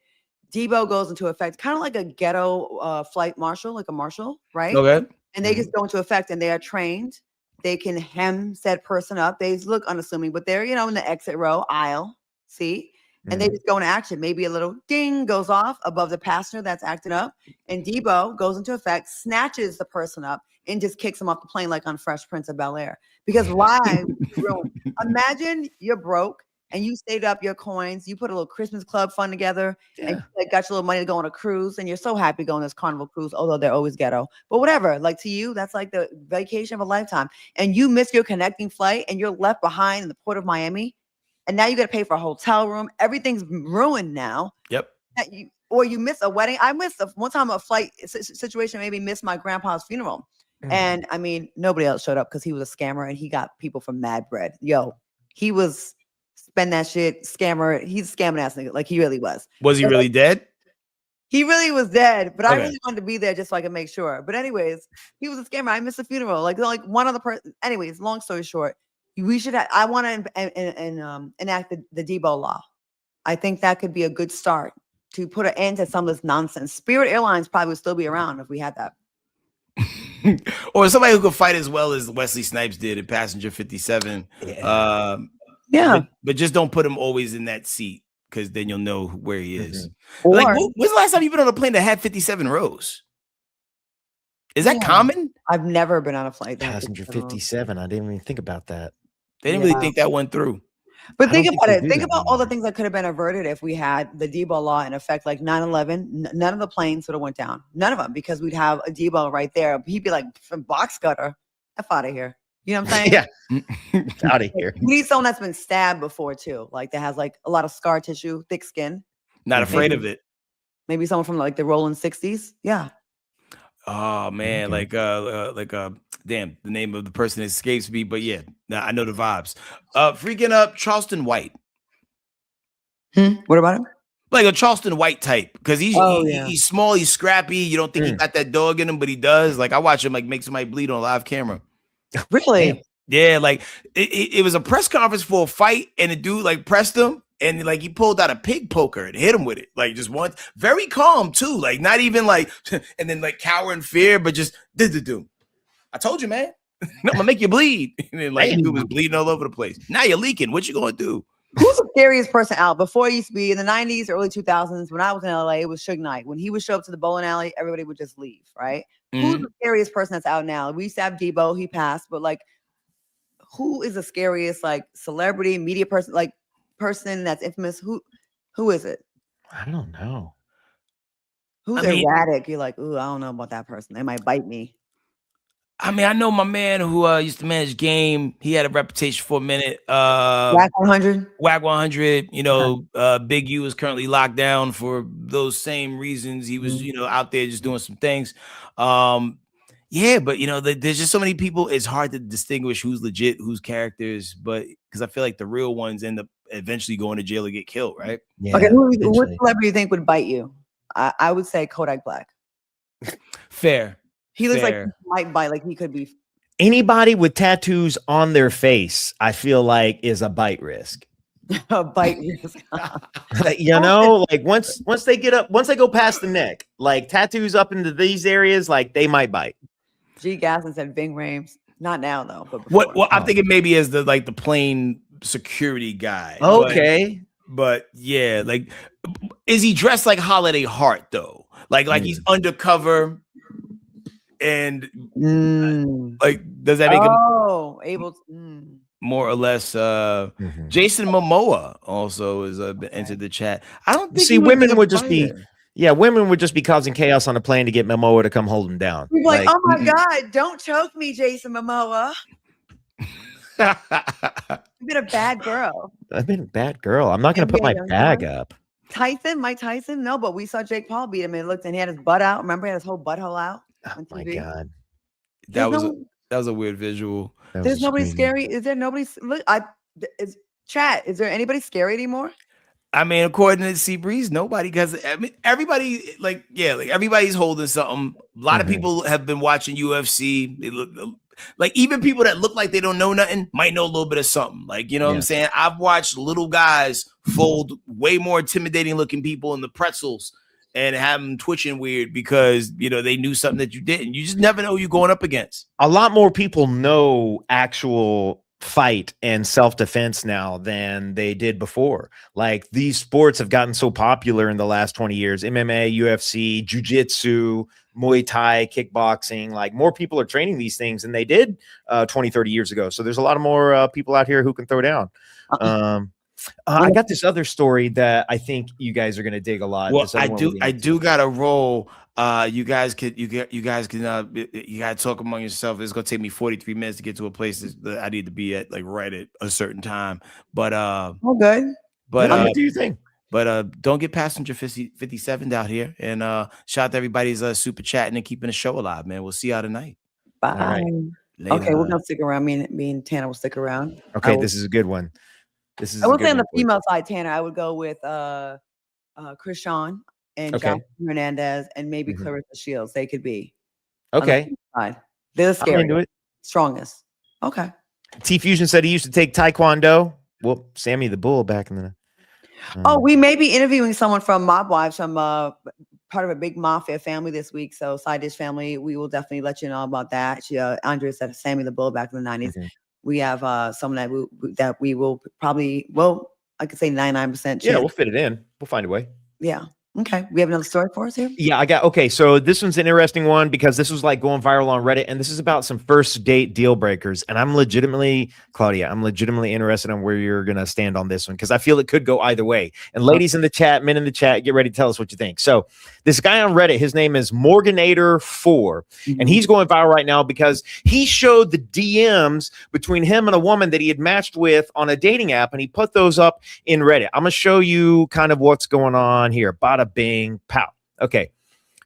Debo goes into effect, kind of like a ghetto flight marshal, like a marshal, right? Okay. And they just go into effect, and they are trained. They can hem said person up. They look unassuming, but they're, in the exit row aisle, see? And they just go into action. Maybe a little ding goes off above the passenger that's acting up, and Debo goes into effect, snatches the person up, and just kicks him off the plane like on Fresh Prince of Bel-Air. Because why? Imagine you're broke and you saved up your coins. You put a little Christmas club fund together, and you got your little money to go on a cruise, and you're so happy going on this Carnival cruise, although they're always ghetto. But whatever, like to you, that's like the vacation of a lifetime. And you miss your connecting flight, and you're left behind in the port of Miami. And now you got to pay for a hotel room. Everything's ruined now. Yep. Or you miss a wedding. I missed one time a flight situation, maybe missed my grandpa's funeral. And I mean, nobody else showed up because he was a scammer, and he got people from Mad Bread. He was spend that shit scammer. He's a scamming ass nigga. Like he really was. Was he really dead? He really was dead, but Okay. I really wanted to be there just so I could make sure. But anyways, he was a scammer. I missed the funeral. Like one other person. Anyways, long story short, we should. I want to enact the Debo law. I think that could be a good start to put an end to some of this nonsense. Spirit Airlines probably would still be around if we had that. Or somebody who could fight as well as Wesley Snipes did in Passenger 57. Yeah. But just don't put him always in that seat, because then you'll know where he is. Or- Like, when's the last time you've been on a plane that had 57 rows? Is that common? I've never been on a flight. Passenger 57. I didn't even think about that. They didn't really think that went through. But I think don't think about they it. do Think that about all the things that could have been averted if we had the Debo law in effect, like 9/11. None of the planes would have went down. None of them, because we'd have a Debo right there. He'd be like, from box cutter, F out of here. You know what I'm saying? Yeah. Out of here. We need someone that's been stabbed before too, like that has like a lot of scar tissue, thick skin. Not afraid of it. Maybe someone from like the rolling 60s. Yeah. Oh man, damn, the name of the person escapes me, but yeah, I know the vibes. Freaking up Charleston White. What about him? Like a Charleston White type, because he's yeah. he's small, he's scrappy. You don't think he got that dog in him, but he does. Like I watch him like make somebody bleed on live camera. Really? Yeah, like it was a press conference for a fight, and the dude like pressed him, and like he pulled out a pig poker and hit him with it, like just once. Very calm too, like not even like, and then like cower in fear, but just do. I told you, man, I'm gonna make you bleed. And then like dude was bleeding all over the place. Now you're leaking. What you gonna do? Who's the scariest person out? Before it used to be in the 90s, early 2000s, when I was in LA, it was Suge Knight. When he would show up to the bowling alley, everybody would just leave, right? Who's the scariest person that's out now? We used to have Debo, he passed, but like, who is the scariest like celebrity, media person, like person that's infamous? Who is it? I don't know. Who's erratic? You're like, ooh, I don't know about that person. They might bite me. I mean, I know my man who used to manage Game. He had a reputation for a minute. Whack 100. Whack 100. You know, Big U is currently locked down for those same reasons. He was, you know, out there just doing some things. Yeah, but you know, there's just so many people. It's hard to distinguish who's legit, who's characters. But because I feel like the real ones end up eventually going to jail or get killed, right? Yeah. Okay, what celebrity do you think would bite you? I would say Kodak Black. Fair. He looks like he might bite, like he could be. Anybody with tattoos on their face, I feel like is a bite risk. A bite risk. You know, like once they go past the neck, like tattoos up into these areas, like they might bite. G. Gasson said Ving Rhames. Not now though, but before. What I'm thinking maybe as the plain security guy. Okay. But yeah, like, is he dressed like Holiday Heart though? Like he's undercover. And like, does that make him able more or less? Jason Momoa also is entered the chat. I don't think women would just be women would just be causing chaos on a plane to get Momoa to come hold him down. He's like, oh my god, don't choke me, Jason Momoa. You've been a bad girl. I've been a bad girl. I'm not going to put my bag up. Mike Tyson, no, but we saw Jake Paul beat him and looked, and he had his butt out. Remember, he had his whole butthole out. Oh my god, that was a weird visual. There's nobody scary. Is there nobody? Look, is there anybody scary anymore? I mean, according to Sea Breeze, nobody. Because I mean, everybody like everybody's holding something. A lot of people have been watching UFC. They look like, even people that look like they don't know nothing might know a little bit of something. Like, you know what I'm saying? I've watched little guys fold way more intimidating looking people in the pretzels and have them twitching weird because, you know, they knew something that you didn't. You just never know who you're going up against. A lot more people know actual fight and self-defense now than they did before. Like, these sports have gotten so popular in the last 20 years. MMA, UFC, jiu-jitsu, Muay Thai, kickboxing. Like, more people are training these things than they did 20, 30 years ago. So there's a lot of more people out here who can throw down. I got this other story that I think you guys are going to dig a lot. Well, I do got a roll. You guys can talk among yourself. It's going to take me 43 minutes to get to a place that I need to be at, like right at a certain time. But good. But what do you think? But don't get passenger 57 out here. And shout out to everybody's super chatting and keeping the show alive, man. We'll see y'all tonight. Bye. Right. Okay, we're gonna stick around. Me and Tanner will stick around. Okay, this is a good one. I would say on the female side, Tanner, I would go with Krishan and John Hernandez and maybe Clarissa Shields. They could be. Okay. The They're scary. Strongest. Okay. T Fusion said he used to take Taekwondo. Well, Sammy the Bull back in the. We may be interviewing someone from Mob Wives, from part of a big mafia family this week. So Side Dish family, we will definitely let you know about that. Andrea said Sammy the Bull back in the 90s. We have someone that we will probably, well, I could say 99% chance. Yeah, we'll fit it in. We'll find a way. Yeah. Okay. We have another story for us here? Yeah, so this one's an interesting one because this was like going viral on Reddit, and this is about some first date deal breakers. And I'm legitimately, Claudia, interested on where you're going to stand on this one because I feel it could go either way. And ladies in the chat, men in the chat, get ready to tell us what you think. So this guy on Reddit, his name is Morganator4, and he's going viral right now because he showed the DMs between him and a woman that he had matched with on a dating app, and he put those up in Reddit. I'm going to show you kind of what's going on here. Bada bing, pow. Okay.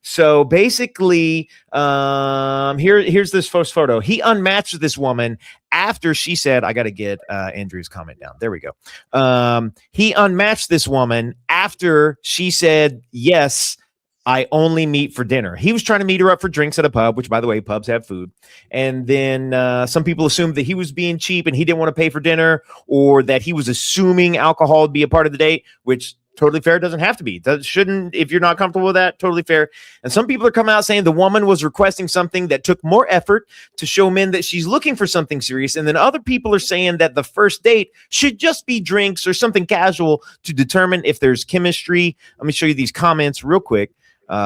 So basically, here's this first photo. He unmatched this woman after she said, I got to get Andrew's comment down. There we go. He unmatched this woman after she said, yes, I only meet for dinner. He was trying to meet her up for drinks at a pub, which, by the way, pubs have food. And then some people assumed that he was being cheap and he didn't want to pay for dinner, or that he was assuming alcohol would be a part of the date, which totally fair. Doesn't have to be. That shouldn't, if you're not comfortable with that, totally fair. And some people are coming out saying the woman was requesting something that took more effort to show men that she's looking for something serious. And then other people are saying that the first date should just be drinks or something casual to determine if there's chemistry. Let me show you these comments real quick.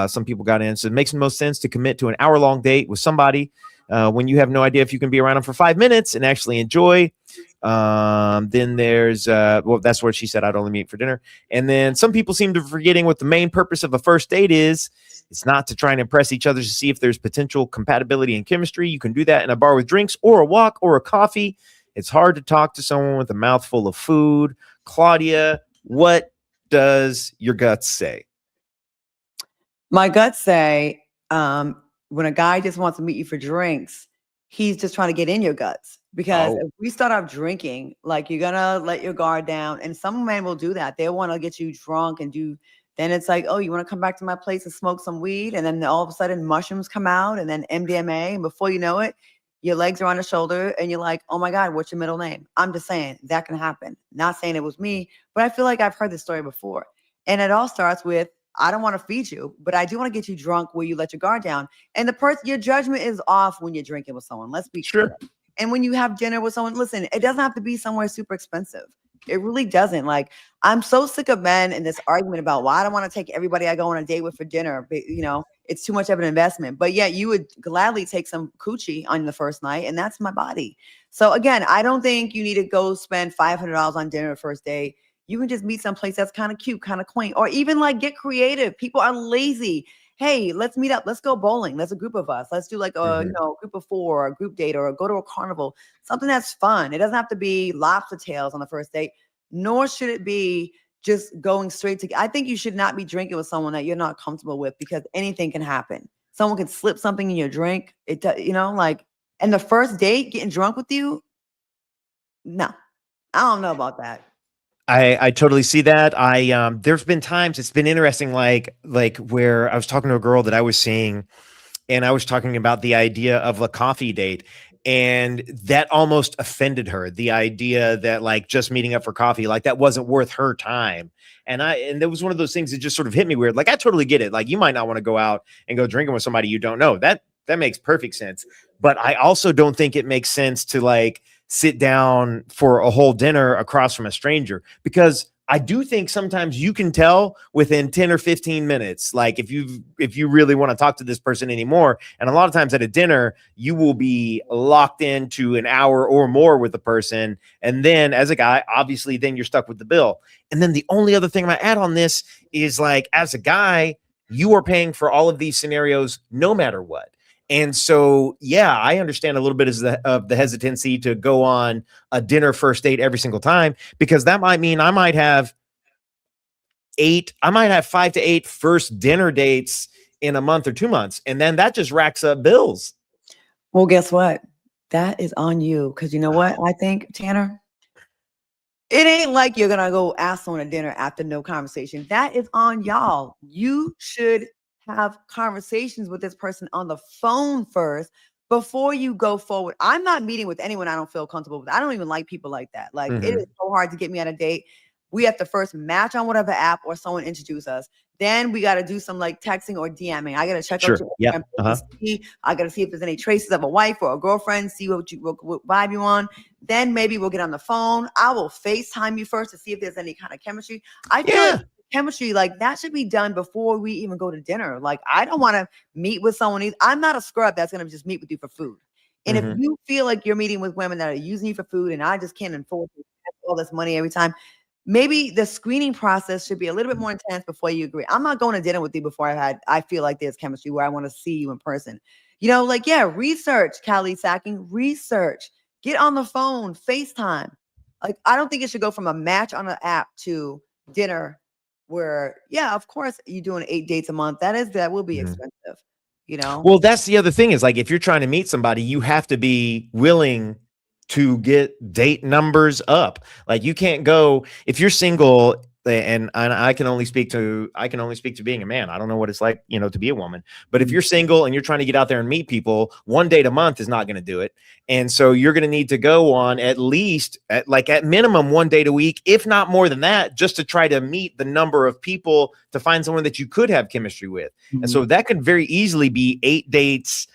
Some people got in. So it makes the most sense to commit to an hour-long date with somebody when you have no idea if you can be around them for 5 minutes and actually enjoy. Then there's well, that's what she said. I'd only meet for dinner. And then some people seem to be forgetting what the main purpose of a first date is. It's not to try and impress each other to see if there's potential compatibility and chemistry. You can do that in a bar with drinks or a walk or a coffee. It's hard to talk to someone with a mouthful of food. Claudia, what does your guts say? My guts say when a guy just wants to meet you for drinks, he's just trying to get in your guts. Because if we start off drinking, like you're gonna let your guard down, and some men will do that. They want to get you drunk and do. Then it's like, oh, you want to come back to my place and smoke some weed, and then all of a sudden mushrooms come out, and then MDMA, and before you know it, your legs are on the shoulder, and you're like, oh my God, what's your middle name? I'm just saying that can happen. Not saying it was me, but I feel like I've heard this story before, and it all starts with, I don't want to feed you, but I do want to get you drunk where you let your guard down. And the person, your judgment is off when you're drinking with someone. Let's be clear. And when you have dinner with someone, listen, it doesn't have to be somewhere super expensive. It really doesn't. Like, I'm so sick of men in this argument about why I don't want to take everybody I go on a date with for dinner. But, you know, it's too much of an investment. But yet you would gladly take some coochie on the first night, and that's my body. So again, I don't think you need to go spend $500 on dinner the first day. You can just meet someplace that's kind of cute, kind of quaint, or even like get creative. People are lazy. Hey, let's meet up. Let's go bowling. There's a group of us. Let's do like a group of 4, or a group date, or go to a carnival. Something that's fun. It doesn't have to be lobster tails on the first date, nor should it be just going straight to. I think you should not be drinking with someone that you're not comfortable with, because anything can happen. Someone can slip something in your drink. And the first date, getting drunk with you. No, I don't know about that. I totally see that. There's been times it's been interesting, like where I was talking to a girl that I was seeing, and I was talking about the idea of a coffee date, and that almost offended her. The idea that like just meeting up for coffee, like that wasn't worth her time. And there was one of those things that just sort of hit me weird. Like, I totally get it. Like, you might not want to go out and go drinking with somebody you don't know. That makes perfect sense. But I also don't think it makes sense to like sit down for a whole dinner across from a stranger, because I do think sometimes you can tell within 10 or 15 minutes, like if you really want to talk to this person anymore. And a lot of times at a dinner, you will be locked into an hour or more with the person. And then as a guy, obviously, then you're stuck with the bill. And then the only other thing I add on this is, like, as a guy, you are paying for all of these scenarios no matter what. And so, yeah, I understand a little bit of the hesitancy to go on a dinner first date every single time, because that might mean I might have 5 to 8 first dinner dates in a month or 2 months. And then that just racks up bills. Well, guess what? That is on you. Because you know what? I think, Tanner, it ain't like you're going to go ask someone to dinner after no conversation. That is on y'all. You should have conversations with this person on the phone first before you go forward. I'm not meeting with anyone I don't feel comfortable with. I don't even like people like that. Like, it is so hard to get me on a date. We have to first match on whatever app or someone introduce us. Then we got to do some like texting or DMing. I got to check out your I got to see if there's any traces of a wife or a girlfriend, see what vibe you on. Then maybe we'll get on the phone. I will FaceTime you first to see if there's any kind of chemistry. I feel like chemistry, like, that should be done before we even go to dinner. Like, I don't want to meet with someone. I'm not a scrub that's going to just meet with you for food. And if you feel like you're meeting with women that are using you for food, and I just can't afford to spend all this money every time, maybe the screening process should be a little bit more intense before you agree. I'm not going to dinner with you before I feel like there's chemistry, where I want to see you in person. Research, Callie Sacking, research. Get on the phone, FaceTime. Like, I don't think it should go from a match on an app to dinner, where, of course, you're doing 8 dates a month. That will be expensive, Well, that's the other thing, is like, if you're trying to meet somebody, you have to be willing to get date numbers up. Like, you can't go, if you're single, and I can only speak to being a man. I don't know what it's like, to be a woman. But if you're single and you're trying to get out there and meet people, 1 date a month is not going to do it. And so you're going to need to go on at least at minimum 1 date a week, if not more than that, just to try to meet the number of people to find someone that you could have chemistry with. And so that could very easily be 8 dates.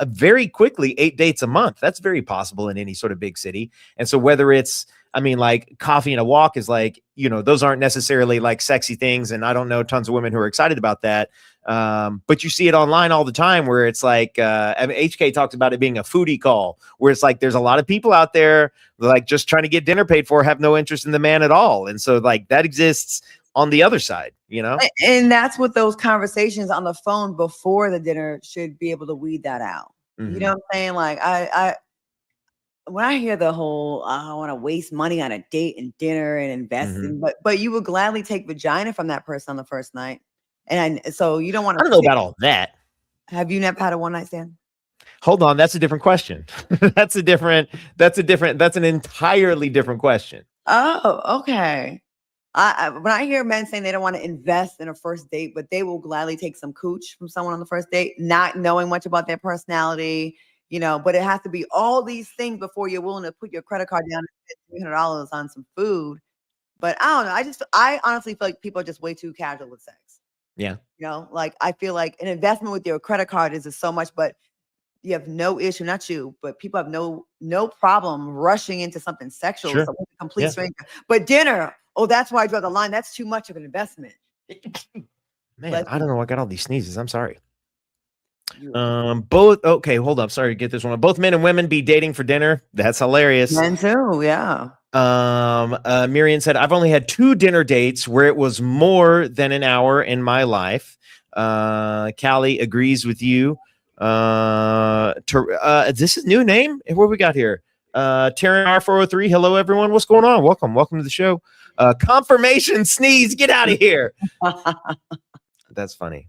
Very quickly, 8 dates a month. That's very possible in any sort of big city. And so whether it's I mean, like coffee and a walk is like, those aren't necessarily like sexy things. And I don't know tons of women who are excited about that. But you see it online all the time where it's like, HK talks about it being a foodie call, where it's like, there's a lot of people out there like just trying to get dinner paid for, have no interest in the man at all. And so like that exists on the other side, And that's what those conversations on the phone before the dinner should be able to weed that out. Mm-hmm. You know what I'm saying? Like when I hear the whole, I want to waste money on a date and dinner and invest in, but you would gladly take vagina from that person on the first night. And so you don't want to. I don't know about all that. Have you never had a one night stand? Hold on. That's a different question. That's an entirely different question. Oh, okay. When I hear men saying they don't want to invest in a first date, but they will gladly take some cooch from someone on the first date, not knowing much about their personality, but it has to be all these things before you're willing to put your credit card down and spend $300 on some food. But I don't know. I honestly feel like people are just way too casual with sex. Yeah. Like I feel like an investment with your credit card is so much, but you have no issue, not you, but people have no problem rushing into something sexual with a complete stranger. But dinner, that's why I draw the line. That's too much of an investment. Man, I don't know. I got all these sneezes. I'm sorry. Both. Okay, hold up. Sorry to get this one. Both men and women be dating for dinner. That's hilarious. Men too. Yeah. Miriam said, I've only had 2 dinner dates where it was more than an hour in my life. Callie agrees with you. This is new name. What we got here? Taryn R403. Hello, everyone. What's going on? Welcome to the show. Confirmation sneeze. Get out of here. That's funny.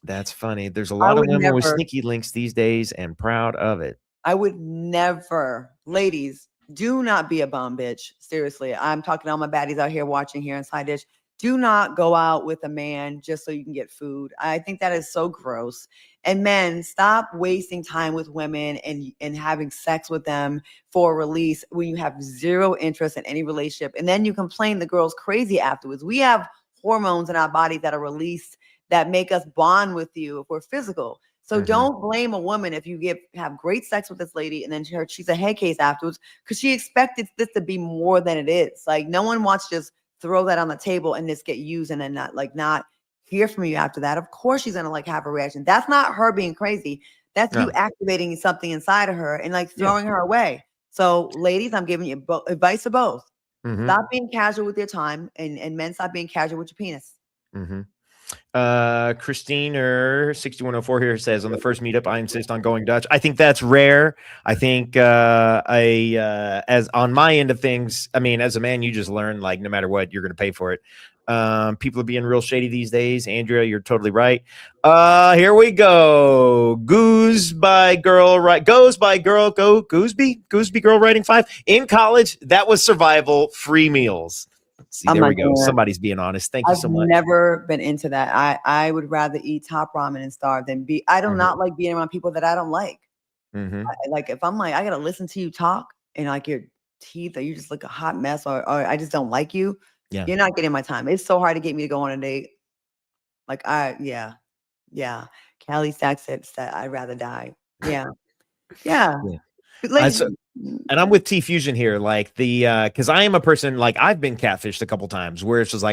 There's a lot of women with sneaky links these days and proud of it. I would never, ladies, do not be a bum bitch. Seriously. I'm talking to all my baddies out here watching here inside dish. Do not go out with a man just so you can get food. I think that is so gross. And men, stop wasting time with women and having sex with them for release when you have zero interest in any relationship. And then you complain the girl's crazy afterwards. We have hormones in our bodies that are released that make us bond with you if we're physical. So don't blame a woman if you have great sex with this lady and then she's a head case afterwards because she expected this to be more than it is. Like no one wants to just throw that on the table and just get used and then not hear from you after that. Of course she's gonna have a reaction. That's not her being crazy. That's you activating something inside of her and throwing her away. So ladies, I'm giving you advice to both. Stop being casual with your time and men, stop being casual with your penis. Christine or 6104 here says, on the first meetup, I insist on going Dutch. I think that's rare. I think as on my end of things, I mean, as a man, you just learn no matter what, you're going to pay for it. People are being real shady these days. Andrea, you're totally right. Here we go. Goose by girl, right? Goes by girl. Go Gooseby girl writing 5 in college. That was survival. Free meals. See, there we go. Somebody's being honest. Thank you so much. I've never been into that. I would rather eat top ramen and starve than I do not like being around people that I don't like. If I'm I got to listen to you talk and your teeth, or you just look a hot mess or I just don't like you. Yeah. You're not getting my time. It's so hard to get me to go on a date. Yeah. Callie Stack said I'd rather die. Yeah. And I'm with T Fusion here, because I am a person I've been catfished a couple times where it's just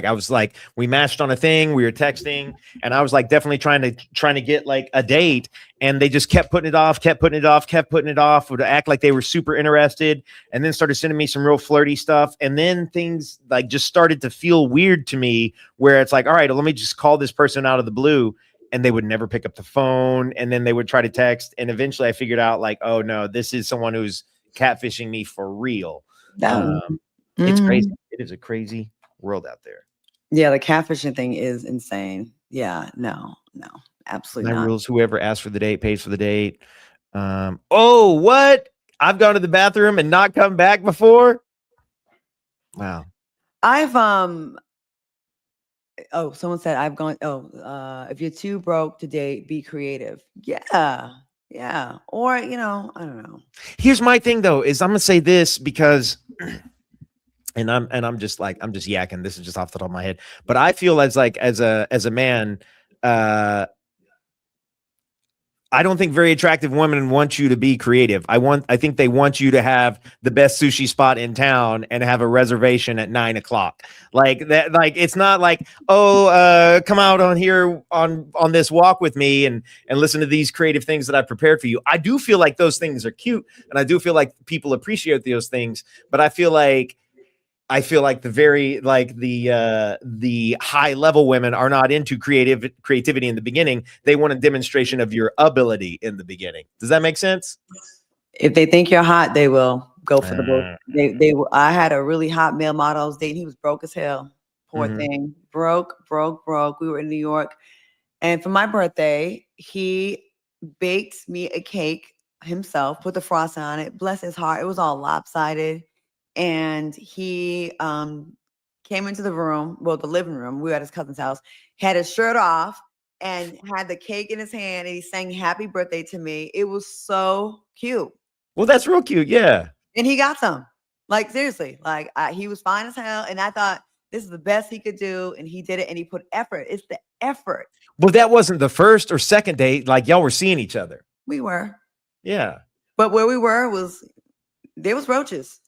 we matched on a thing, we were texting, and I was definitely trying to get a date, and they just kept putting it off, would act like they were super interested, and then started sending me some real flirty stuff, and then things just started to feel weird to me, where it's all right, let me just call this person out of the blue. And they would never pick up the phone, and then they would try to text, and eventually I figured out oh no, this is someone who's catfishing me for real. It's crazy. It is a crazy world out there. Yeah, the catfishing thing is insane. Yeah, no, absolutely not. Rules: whoever asks for the date pays for the date. What? I've gone to the bathroom and not come back before. Wow. Someone said I've gone. If you're too broke to date, be creative. Yeah. Or I don't know. Here's my thing though: is I'm gonna say this because, and I'm just yakking. This is just off the top of my head, but I feel as a man, I don't think very attractive women want you to be creative. I think they want you to have the best sushi spot in town and have a reservation at 9:00. Like that, like it's not like, oh, come out on here on this walk with me and listen to these creative things that I prepared for you. I do feel like those things are cute, and I do feel like people appreciate those things, but I feel like the high level women are not into creativity in the beginning. They want a demonstration of your ability in the beginning. Does that make sense? If they think you're hot, they will go for the book. I had a really hot male model I was dating. He was broke as hell. Poor thing. Broke. We were in New York. And for my birthday, he baked me a cake himself, put the frosting on it. Bless his heart. It was all lopsided. And he came into the room, well, the living room. We were at his cousin's house, had his shirt off and had the cake in his hand, and he sang happy birthday to me. It was so cute. Well, that's real cute. Yeah. And he got some. Like, seriously. Like, he was fine as hell. And I thought this is the best he could do. And he did it, and he put effort. It's the effort. Well, that wasn't the first or second date. Like, y'all were seeing each other. We were. Yeah. But where we were there was roaches.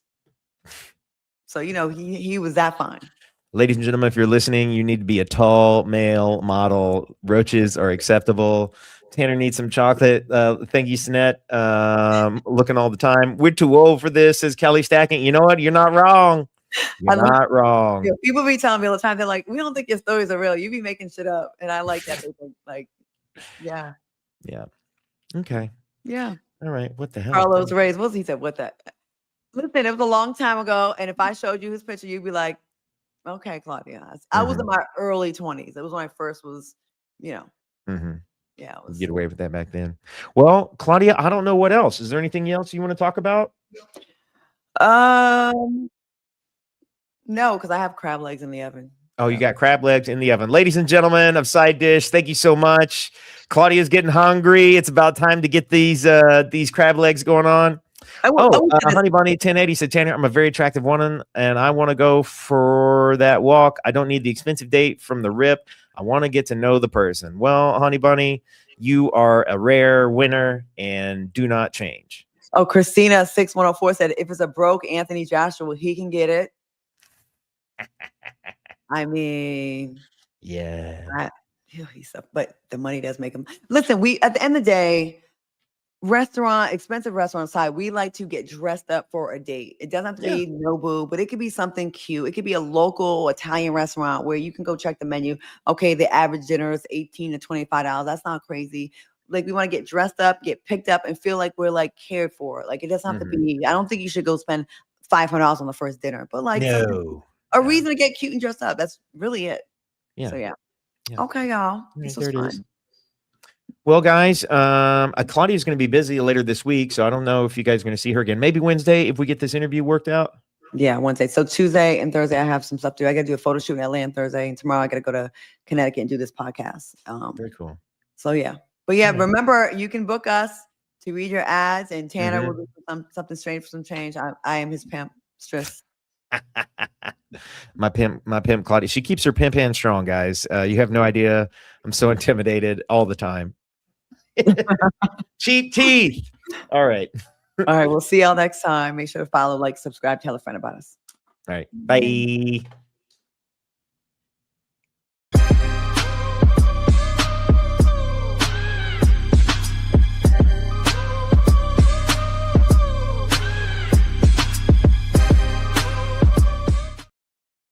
So, he was that fine. Ladies and gentlemen, if you're listening, you need to be a tall male model. Roaches are acceptable. Tanner needs some chocolate. Thank you, Sinette. Looking all the time. We're too old for this, says Kelly Stacking. You know what? You're not wrong. You're not wrong. People be telling me all the time, they're like, we don't think your stories are real. You be making shit up. And I like that. They think, like, yeah. Yeah. Okay. Yeah. All right. What the hell? Carlos Reyes. What's he said? What that? Listen, it was a long time ago. And if I showed you his picture, you'd be like, okay, Claudia. I was in my early 20s. It was when I first was, Yeah. Get away with that back then. Well, Claudia, I don't know what else. Is there anything else you want to talk about? No, because I have crab legs in the oven. Oh, you got crab legs in the oven. Ladies and gentlemen of Side Dish, thank you so much. Claudia's getting hungry. It's about time to get these crab legs going on. Honey Bunny 1080 said, Tanner, I'm a very attractive woman, and I want to go for that walk. I don't need the expensive date from the rip. I want to get to know the person. Well, Honey Bunny, you are a rare winner, and do not change. Oh, Christina 6104 said, if it's a broke Anthony Joshua, he can get it. I mean, yeah. But the money does make him. Listen, at the end of the day, expensive restaurant side, we like to get dressed up for a date. It doesn't have to be Nobu, but it could be something cute. It could be a local Italian restaurant where you can go check the menu. Okay, the average dinner is $18 to $25. That's not crazy. Like, we want to get dressed up, get picked up, and feel like we're like cared for. Like, it doesn't have to be. I don't think you should go spend $500 on the first dinner, but like a reason to get cute and dressed up. That's really it. Yeah. So yeah. Okay, y'all. This was fun. Well, guys, Claudia's going to be busy later this week, so I don't know if you guys are going to see her again. Maybe Wednesday if we get this interview worked out. Yeah, Wednesday. So Tuesday and Thursday, I have some stuff to do. I got to do a photo shoot in LA on Thursday, and tomorrow I got to go to Connecticut and do this podcast. Very cool. So yeah, but yeah, remember, you can book us to read your ads, and Tanner will do something strange for some change. I am his pimp. Stress. my pimp Claudia. She keeps her pimp hand strong, guys. You have no idea. I'm so intimidated all the time. Cheap teeth. All right. All right. We'll see y'all next time. Make sure to follow, like, subscribe, tell a friend about us. All right. Bye.